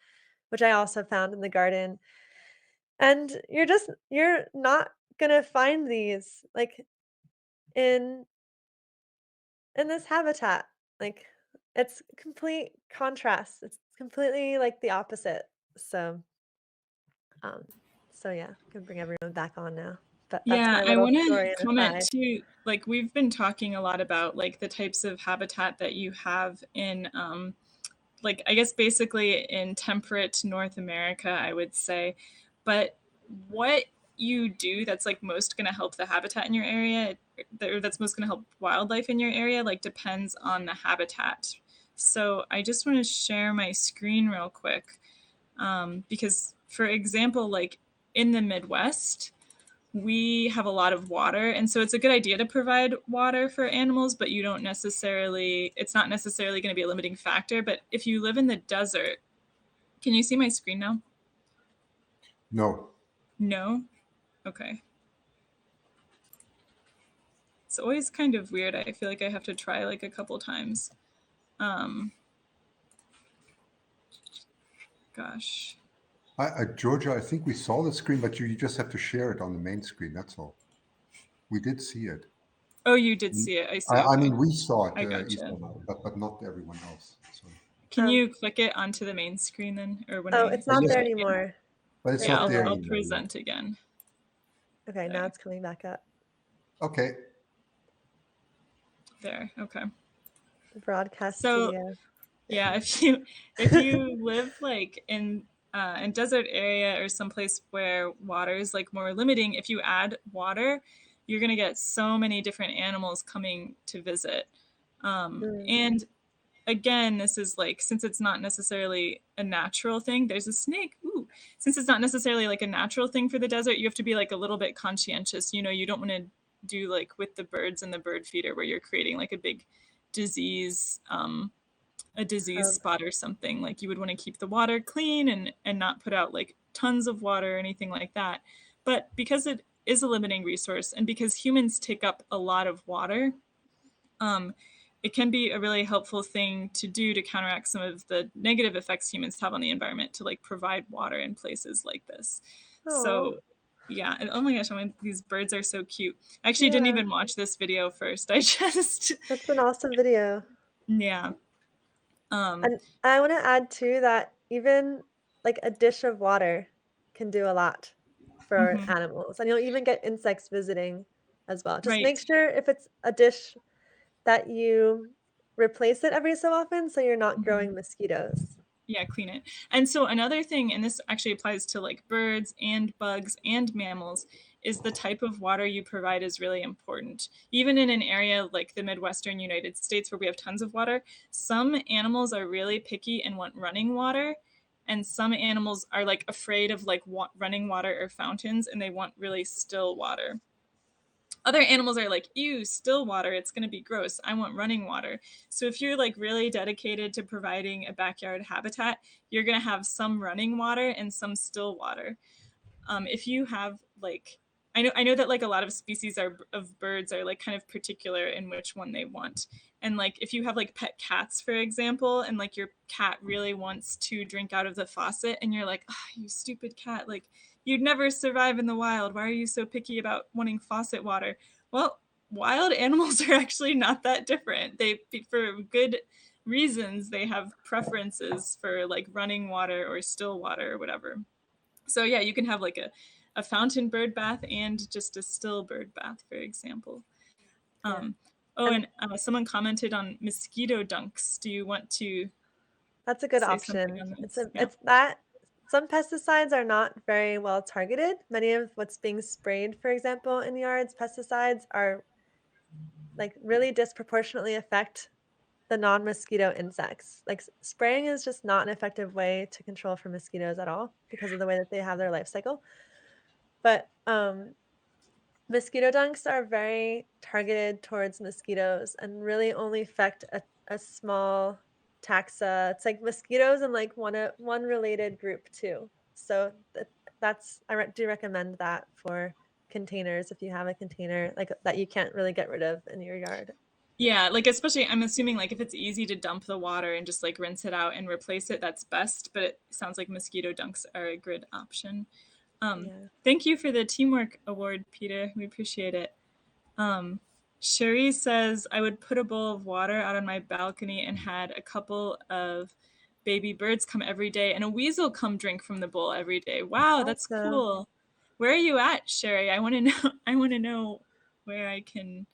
which I also found in the garden. And you're not gonna find these like in in this habitat. Like it's complete contrast. It's completely like the opposite. So um yeah, I can bring everyone back on now. But that's Yeah, my I little want to story and comment aside. too. Like we've been talking a lot about like the types of habitat that you have in like I guess basically in temperate North America, I would say. But what you do that's like most going to help the habitat in your area, or that's most going to help wildlife in your area, like depends on the habitat. So I just want to share my screen real quick because, for example, like in the Midwest, we have a lot of water, and so it's a good idea to provide water for animals, but you don't necessarily, it's not necessarily going to be a limiting factor. But if you live in the desert, can you see my screen now? No. No? Okay. It's always kind of weird. I feel like I have to try like a couple times. Gosh. Georgia, I think we saw the screen, but you just have to share it on the main screen. That's all. We did see it. Oh, you did see it. I see. I Okay. mean, we saw it, I gotcha. but not everyone else. So. Can you click it onto the main screen then? Or when Oh, I it's not yes, there anymore. but it's yeah, not there I'll anymore. present again. Okay, now it's coming back up. Okay. There. Okay. The broadcast So, studio. yeah, if you live like in desert area or someplace where water is like more limiting, if you add water, you're gonna get so many different animals coming to visit. And again, this is like, since it's not necessarily a natural thing, there's a snake. Ooh, since it's not necessarily like a natural thing for the desert, you have to be like a little bit conscientious. You know, you don't want to do like with the birds and the bird feeder where you're creating like a big disease a disease spot or something. Like you would want to keep the water clean and not put out like tons of water or anything like that. But because it is a limiting resource and because humans take up a lot of water, it can be a really helpful thing to do to counteract some of the negative effects humans have on the environment, to like provide water in places like this. Aww. So yeah, and oh my gosh, these birds are so cute. I actually didn't even watch this video first. I just That's an awesome video. Yeah. And I want to add too that even like a dish of water can do a lot for animals. And you'll even get insects visiting as well. Just Right. make sure if it's a dish that you replace it every so often so you're not growing mosquitoes. Yeah, clean it. And so another thing, and this actually applies to like birds and bugs and mammals, is the type of water you provide is really important. Even in an area like the Midwestern United States where we have tons of water, some animals are really picky and want running water. And some animals are like afraid of like running water or fountains, and they want really still water. Other animals are like, ew, still water, it's going to be gross, I want running water. So if you're like really dedicated to providing a backyard habitat, you're going to have some running water and some still water. If you have like, I know that like a lot of species of birds are like kind of particular in which one they want. And like if you have like pet cats, for example, and like your cat really wants to drink out of the faucet, and you're like, oh, you stupid cat, like you'd never survive in the wild. Why are you so picky about wanting faucet water? Well, wild animals are actually not that different. They, for good reasons, they have preferences for like running water or still water or whatever. So yeah, you can have like a fountain bird bath and just a still bird bath, for example. Oh, and someone commented on mosquito dunks. Do you want to That's a good say something option. on It's this? a Yeah. it's that some pesticides are not very well targeted. Many of what's being sprayed, for example, in yards, pesticides are like really disproportionately affect the non-mosquito insects. Like spraying is just not an effective way to control for mosquitoes at all because of the way that they have their life cycle. But mosquito dunks are very targeted towards mosquitoes and really only affect a small taxa. It's like mosquitoes and like one related group too. So do recommend that for containers if you have a container like that you can't really get rid of in your yard. Yeah, like especially I'm assuming like if it's easy to dump the water and just like rinse it out and replace it, that's best. But it sounds like mosquito dunks are a good option. Yeah. Thank you for the teamwork award, Peter. We appreciate it. Cherie says I would put a bowl of water out on my balcony and had a couple of baby birds come every day and a weasel come drink from the bowl every day. Wow, that's Awesome. cool. Where are you at, Cherie? I want to know. I want to know where I can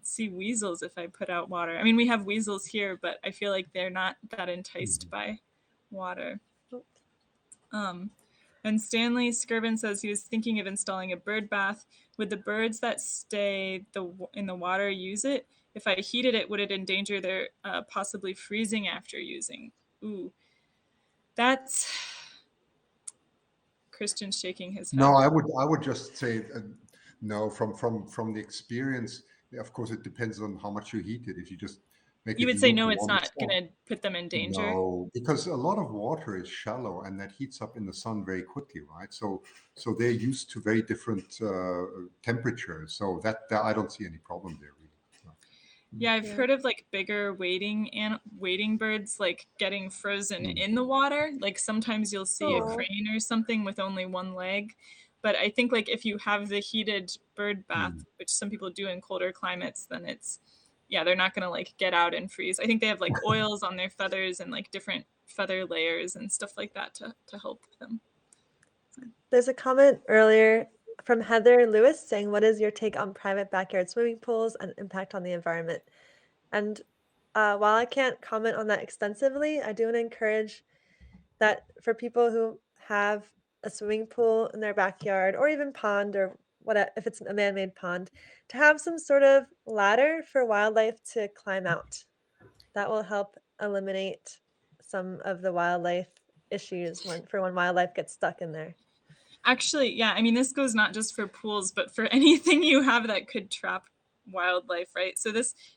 see weasels if I put out water. I mean, we have weasels here, but I feel like they're not that enticed by water. And Stanley Skirvin says he was thinking of installing a bird bath. Would the birds that stay in the water use it? If I heated it, would it endanger their possibly freezing after using? Ooh, that's Christian shaking his head. No, I would just say no. From the experience, of course, it depends on how much you heat it. If you just make You it would say no, it's lukewarm, not going to put them in danger. no, because a lot of water is shallow and that heats up in the sun very quickly, right? So they're used to very different temperatures. So that I don't see any problem there really. No. Yeah, I've Yeah. heard of like bigger wading birds like getting frozen in the water. Like sometimes you'll see a Aw. crane or something with only one leg. But I think like if you have the heated bird bath, which some people do in colder climates, then they're not gonna like get out and freeze. I think they have like oils on their feathers and like different feather layers and stuff like that to help them. There's a comment earlier from Heather Lewis saying, "What is your take on private backyard swimming pools and impact on the environment?" And while I can't comment on that extensively, I do want to encourage that for people who have a swimming pool in their backyard or even pond or what if it's a man-made pond, to have some sort of ladder for wildlife to climb out. That will help eliminate some of the wildlife issues when wildlife gets stuck in there. Actually, yeah, I mean, this goes not just for pools, but for anything you have that could trap wildlife, right? So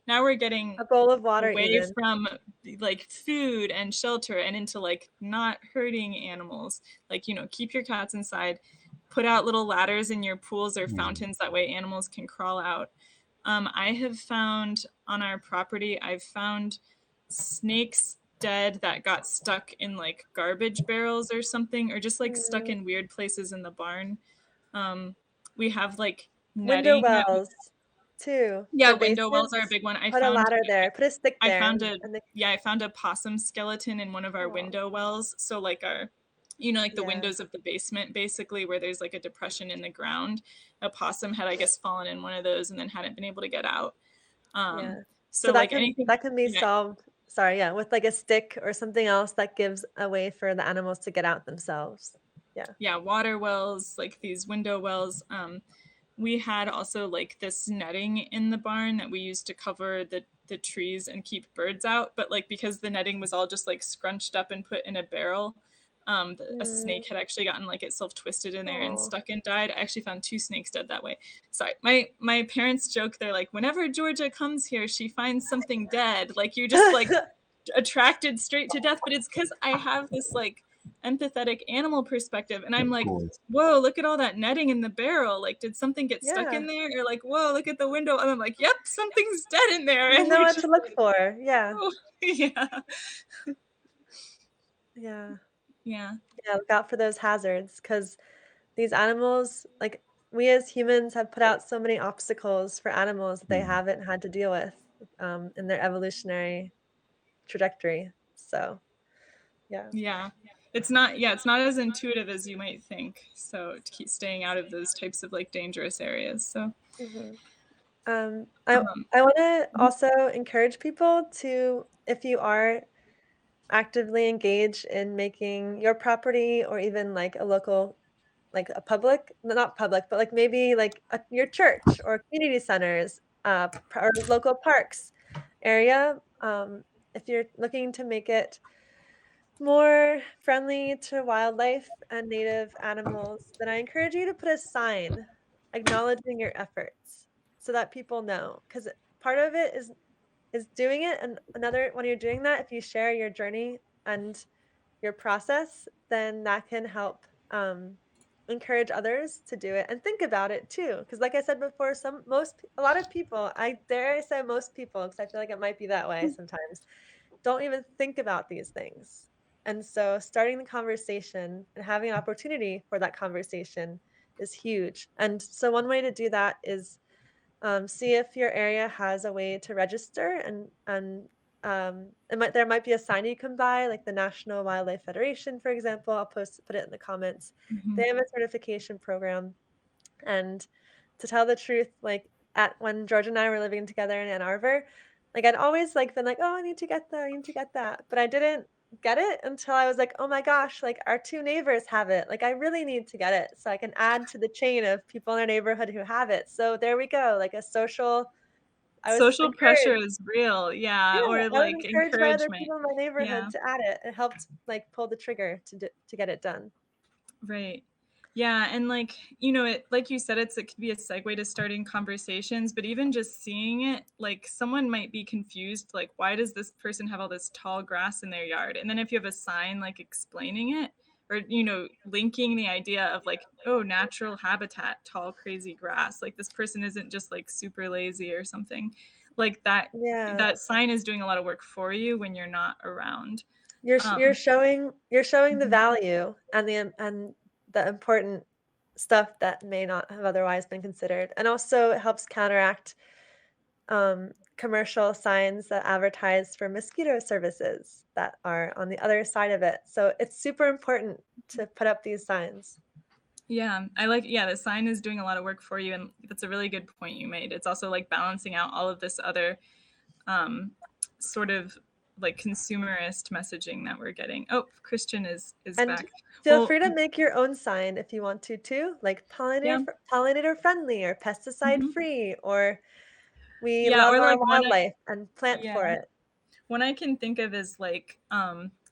now we're getting A bowl of water away even. from like food and shelter and into like not hurting animals. Like, keep your cats inside, put out little ladders in your pools or fountains. That way animals can crawl out. I have found on our property, I've found snakes dead that got stuck in like garbage barrels or something, or just like stuck in weird places in the barn. We have like Window netting wells too. yeah, For window wells are a basements, big one. put a ladder there, put a stick I there. found I found a possum skeleton in one of our window wells. So like the windows of the basement, basically, where there's like a depression in the ground. A possum had, I guess, fallen in one of those and then hadn't been able to get out. So that like can anything, be yeah, solved, sorry, yeah, with like a stick or something else that gives a way for the animals to get out themselves. Yeah. yeah, water wells, like these window wells. We had also like this netting in the barn that we used to cover the trees and keep birds out. But like because the netting was all just like scrunched up and put in a barrel, a Mm. snake had actually gotten like itself twisted in there and Oh. stuck and died. I actually found 2 snakes dead that way. Sorry, my parents joke, they're like, whenever Georgia comes here, she finds something dead. Like you're just like attracted straight to death. But it's because I have this like empathetic animal perspective, and I'm Of like, course. whoa, look at all that netting in the barrel. Like, did something get stuck Yeah. in there? Or like, whoa, look at the window. And I'm like, yep, something's dead in there. You And know they're what to just look like, for. Yeah. oh, yeah, Yeah. yeah, Yeah, look out for those hazards because these animals, like we as humans have put out so many obstacles for animals that they Mm. haven't had to deal with in their evolutionary trajectory. So, yeah. yeah. It's not as intuitive as you might think. So to keep staying out of those types of like dangerous areas. So, Mhm. um, I want to also encourage people to, if you are actively engaged in making your property or even like a local, like a public, not public, but like maybe like your church or community centers, or local parks area. If you're looking to make it more friendly to wildlife and native animals, then I encourage you to put a sign acknowledging your efforts so that people know. Because part of it is doing it, and another when you're doing that, if you share your journey and your process, then that can help encourage others to do it and think about it too. Because, like I said before, a lot of people, I dare I say most people, because I feel like it might be that way sometimes, don't even think about these things. And so, starting the conversation and having an opportunity for that conversation is huge. And so, one way to do that is see if your area has a way to register, and there might be a sign you can buy, like the National Wildlife Federation, for example. I'll put it in the comments. mhm. They have a certification program, and to tell the truth, like at when George and I were living together in Ann Arbor, like I'd always like been like, oh, I need to get that, I need to get that, but I didn't get it until I was like, oh my gosh, like our two neighbors have it. Like I really need to get it so I can add to the chain of people in our neighborhood who have it. So there we go, like a social. I was Social pressure encouraged. is real. Yeah. Yeah, Or I was like encouraged by other encouragement. people in my neighborhood Yeah. to add it. It helped like pull the trigger to get it done. Right. Yeah, and like, it like you said, it could be a segue to starting conversations, but even just seeing it, like someone might be confused, like, why does this person have all this tall grass in their yard? And then if you have a sign like explaining it, or linking the idea of like, oh, natural habitat, tall, crazy grass, like this person isn't just like super lazy or something. Like Yeah. that sign is doing a lot of work for you when you're not around. You're Um, showing the mhm. value and the important stuff that may not have otherwise been considered, and also it helps counteract, commercial signs that advertise for mosquito services that are on the other side of it, so it's super important to put up these signs. Yeah, the sign is doing a lot of work for you. And that's a really good point you made. It's also like balancing out all of this other um, sort of like consumerist messaging that we're getting. Oh, Christian is And back. feel Well, free to make your own sign if you want to too, like yeah. pollinator friendly or pesticide Hmm. free, or we Yeah, love or our like wildlife and plant yeah, for it. one I can think of is like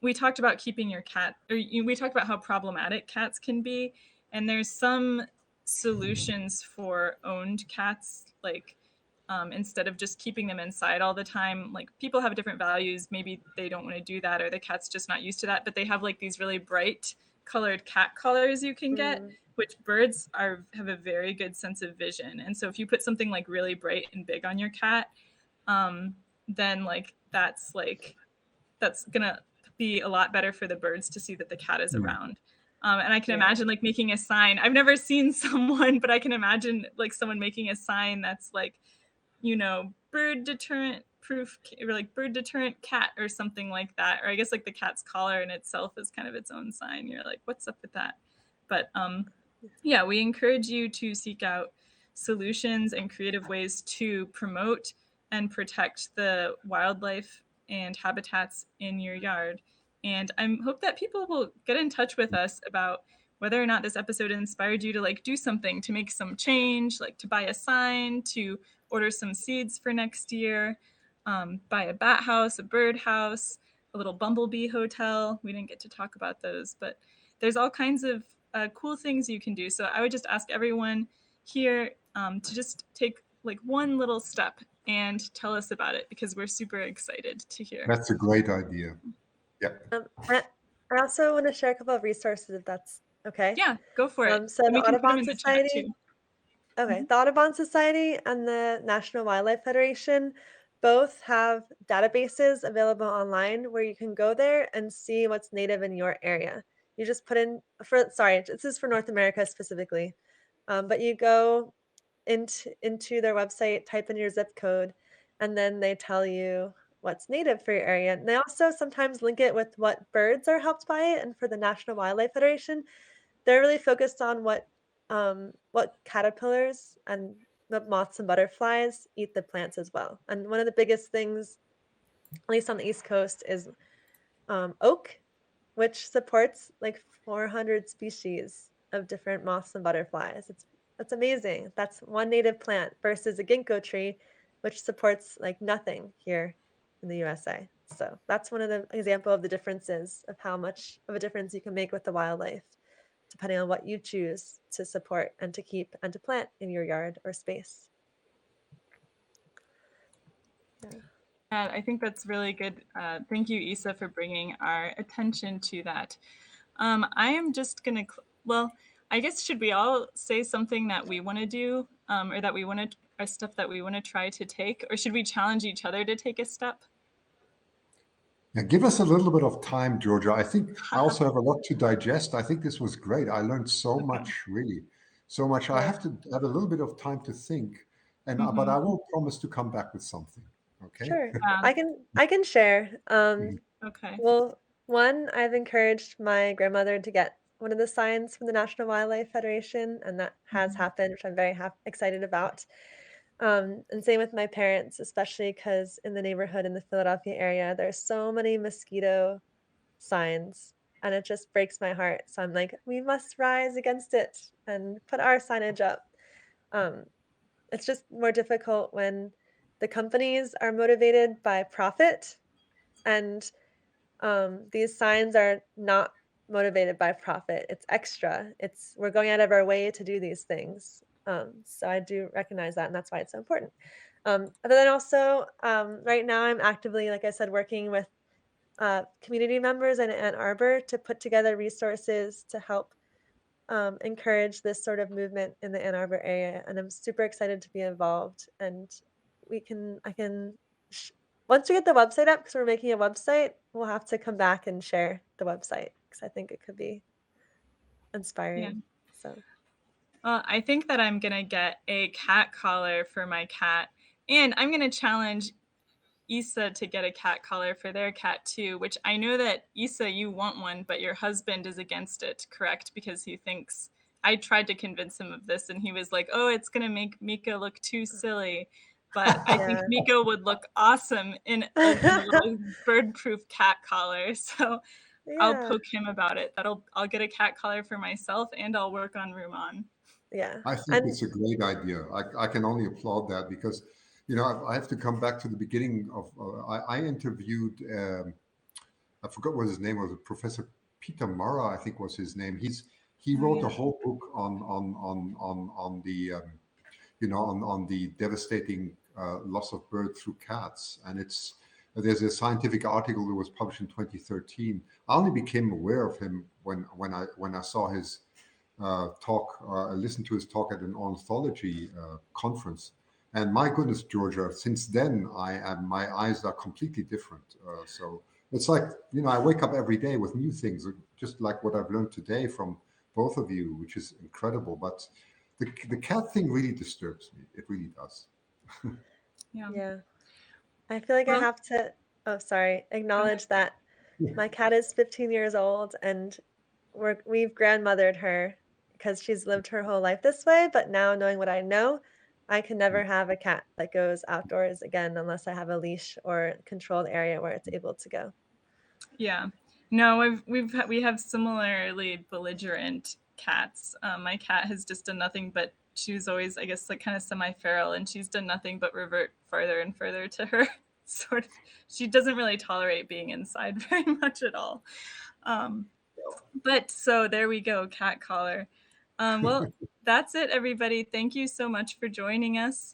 we talked about keeping your cat, we talked about how problematic cats can be, and there's some solutions for owned cats, like instead of just keeping them inside all the time. Like people have different values, maybe they don't want to do that, or the cat's just not used to that, but they have like these really bright colored cat colors you can get, Mm, which birds have a very good sense of vision. And so if you put something like really bright and big on your cat, um, then that's gonna be a lot better for the birds to see that the cat is Mm. around. And I can yeah. imagine like making a sign. I've never seen someone, but I can imagine like someone making a sign that's like, bird deterrent proof, or like bird deterrent cat or something like that. Or I guess like the cat's collar in itself is kind of its own sign. You're like, what's up with that? But yeah, we encourage you to seek out solutions and creative ways to promote and protect the wildlife and habitats in your yard. And I hope that people will get in touch with us about whether or not this episode inspired you to like do something, to make some change, like to buy a sign, to order some seeds for next year, buy a bat house, a bird house, a little bumblebee hotel. We didn't get to talk about those, but there's all kinds of cool things you can do. So I would just ask everyone here to just take like one little step and tell us about it, because we're super excited to hear. That's a great idea. Yep. I also want to share a couple of resources if that's okay. Yeah, go for it. So And the we can put them Audubon in the chat Society. too. Okay, the Audubon Society and the National Wildlife Federation both have databases available online where you can go there and see what's native in your area. You just put in, this is for North America specifically, but you go into their website, type in your zip code, and then they tell you what's native for your area. And they also sometimes link it with what birds are helped by it. And for the National Wildlife Federation, they're really focused on what caterpillars and what moths and butterflies eat the plants as well. And one of the biggest things, at least on the East Coast, is oak, which supports like 400 species of different moths and butterflies. That's amazing. That's one native plant versus a ginkgo tree, which supports like nothing here in the USA. So that's one of the example of the differences of how much of a difference you can make with the wildlife, depending on what you choose to support and to keep and to plant in your yard or space. Yeah, I think that's really good. Thank you, Isa, for bringing our attention to that. I am just going to, well, I guess should we all say something that we want to do or that we want to, a step that we want to try to take, or should we challenge each other to take a step? Yeah, give us a little bit of time, Georgia. I think I also have a lot to digest. I think this was great. I learned so much, really, so much. I have to have a little bit of time to think, and but I will promise to come back with something. Okay. Sure, I can share. Okay. Well, one, I've encouraged my grandmother to get one of the signs from the National Wildlife Federation, and that has happened, which I'm very excited about. And same with my parents, especially because in the neighborhood in the Philadelphia area, there's so many mosquito signs, and it just breaks my heart. So I'm like, we must rise against it and put our signage up. It's just more difficult when the companies are motivated by profit, and these signs are not motivated by profit. It's extra. We're going out of our way to do these things. So I do recognize that, and that's why it's so important. But then also, right now I'm actively, like I said, working with community members in Ann Arbor to put together resources to help encourage this sort of movement in the Ann Arbor area. And I'm super excited to be involved. And once we get the website up, because we're making a website, we'll have to come back and share the website, because I think it could be inspiring. Yeah. So. Well, I think that I'm going to get a cat collar for my cat, and I'm going to challenge Isa to get a cat collar for their cat too, which I know that Isa, you want one, but your husband is against it, correct? Because he thinks, I tried to convince him of this and he was like, oh, it's going to make Mika look too silly. But I think Mika would look awesome in a little bird-proof cat collar. So I'll poke him about it. I'll get a cat collar for myself, and I'll work on Ruman. Yeah. I think it's a great idea. I can only applaud that, because, I have to come back to the beginning of, I interviewed, I forgot what his name was, Professor Peter Murrah, I think was his name. He wrote a whole book on the, on the devastating loss of birds through cats. And there's a scientific article that was published in 2013. I only became aware of him when I saw his talk, listened to his talk at an ornithology conference. And my goodness, Georgia, since then, my eyes are completely different. So it's like, I wake up every day with new things, just like what I've learned today from both of you, which is incredible. But the cat thing really disturbs me. It really does. Yeah. I feel like I have to, acknowledge that my cat is 15 years old, and we've grandmothered her because she's lived her whole life this way. But now, knowing what I know, I can never have a cat that goes outdoors again unless I have a leash or controlled area where it's able to go. Yeah. No, we have similarly belligerent cats. My cat has just done nothing but she was always, I guess, like kind of semi-feral, and she's done nothing but revert further and further to her sort of. She doesn't really tolerate being inside very much at all. But so there we go, cat collar. Well, that's it, everybody. Thank you so much for joining us.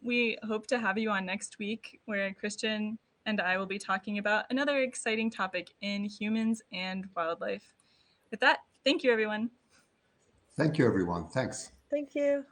We hope to have you on next week, where Christian and I will be talking about another exciting topic in humans and wildlife. With that, thank you, everyone. Thank you, everyone. Thanks. Thank you.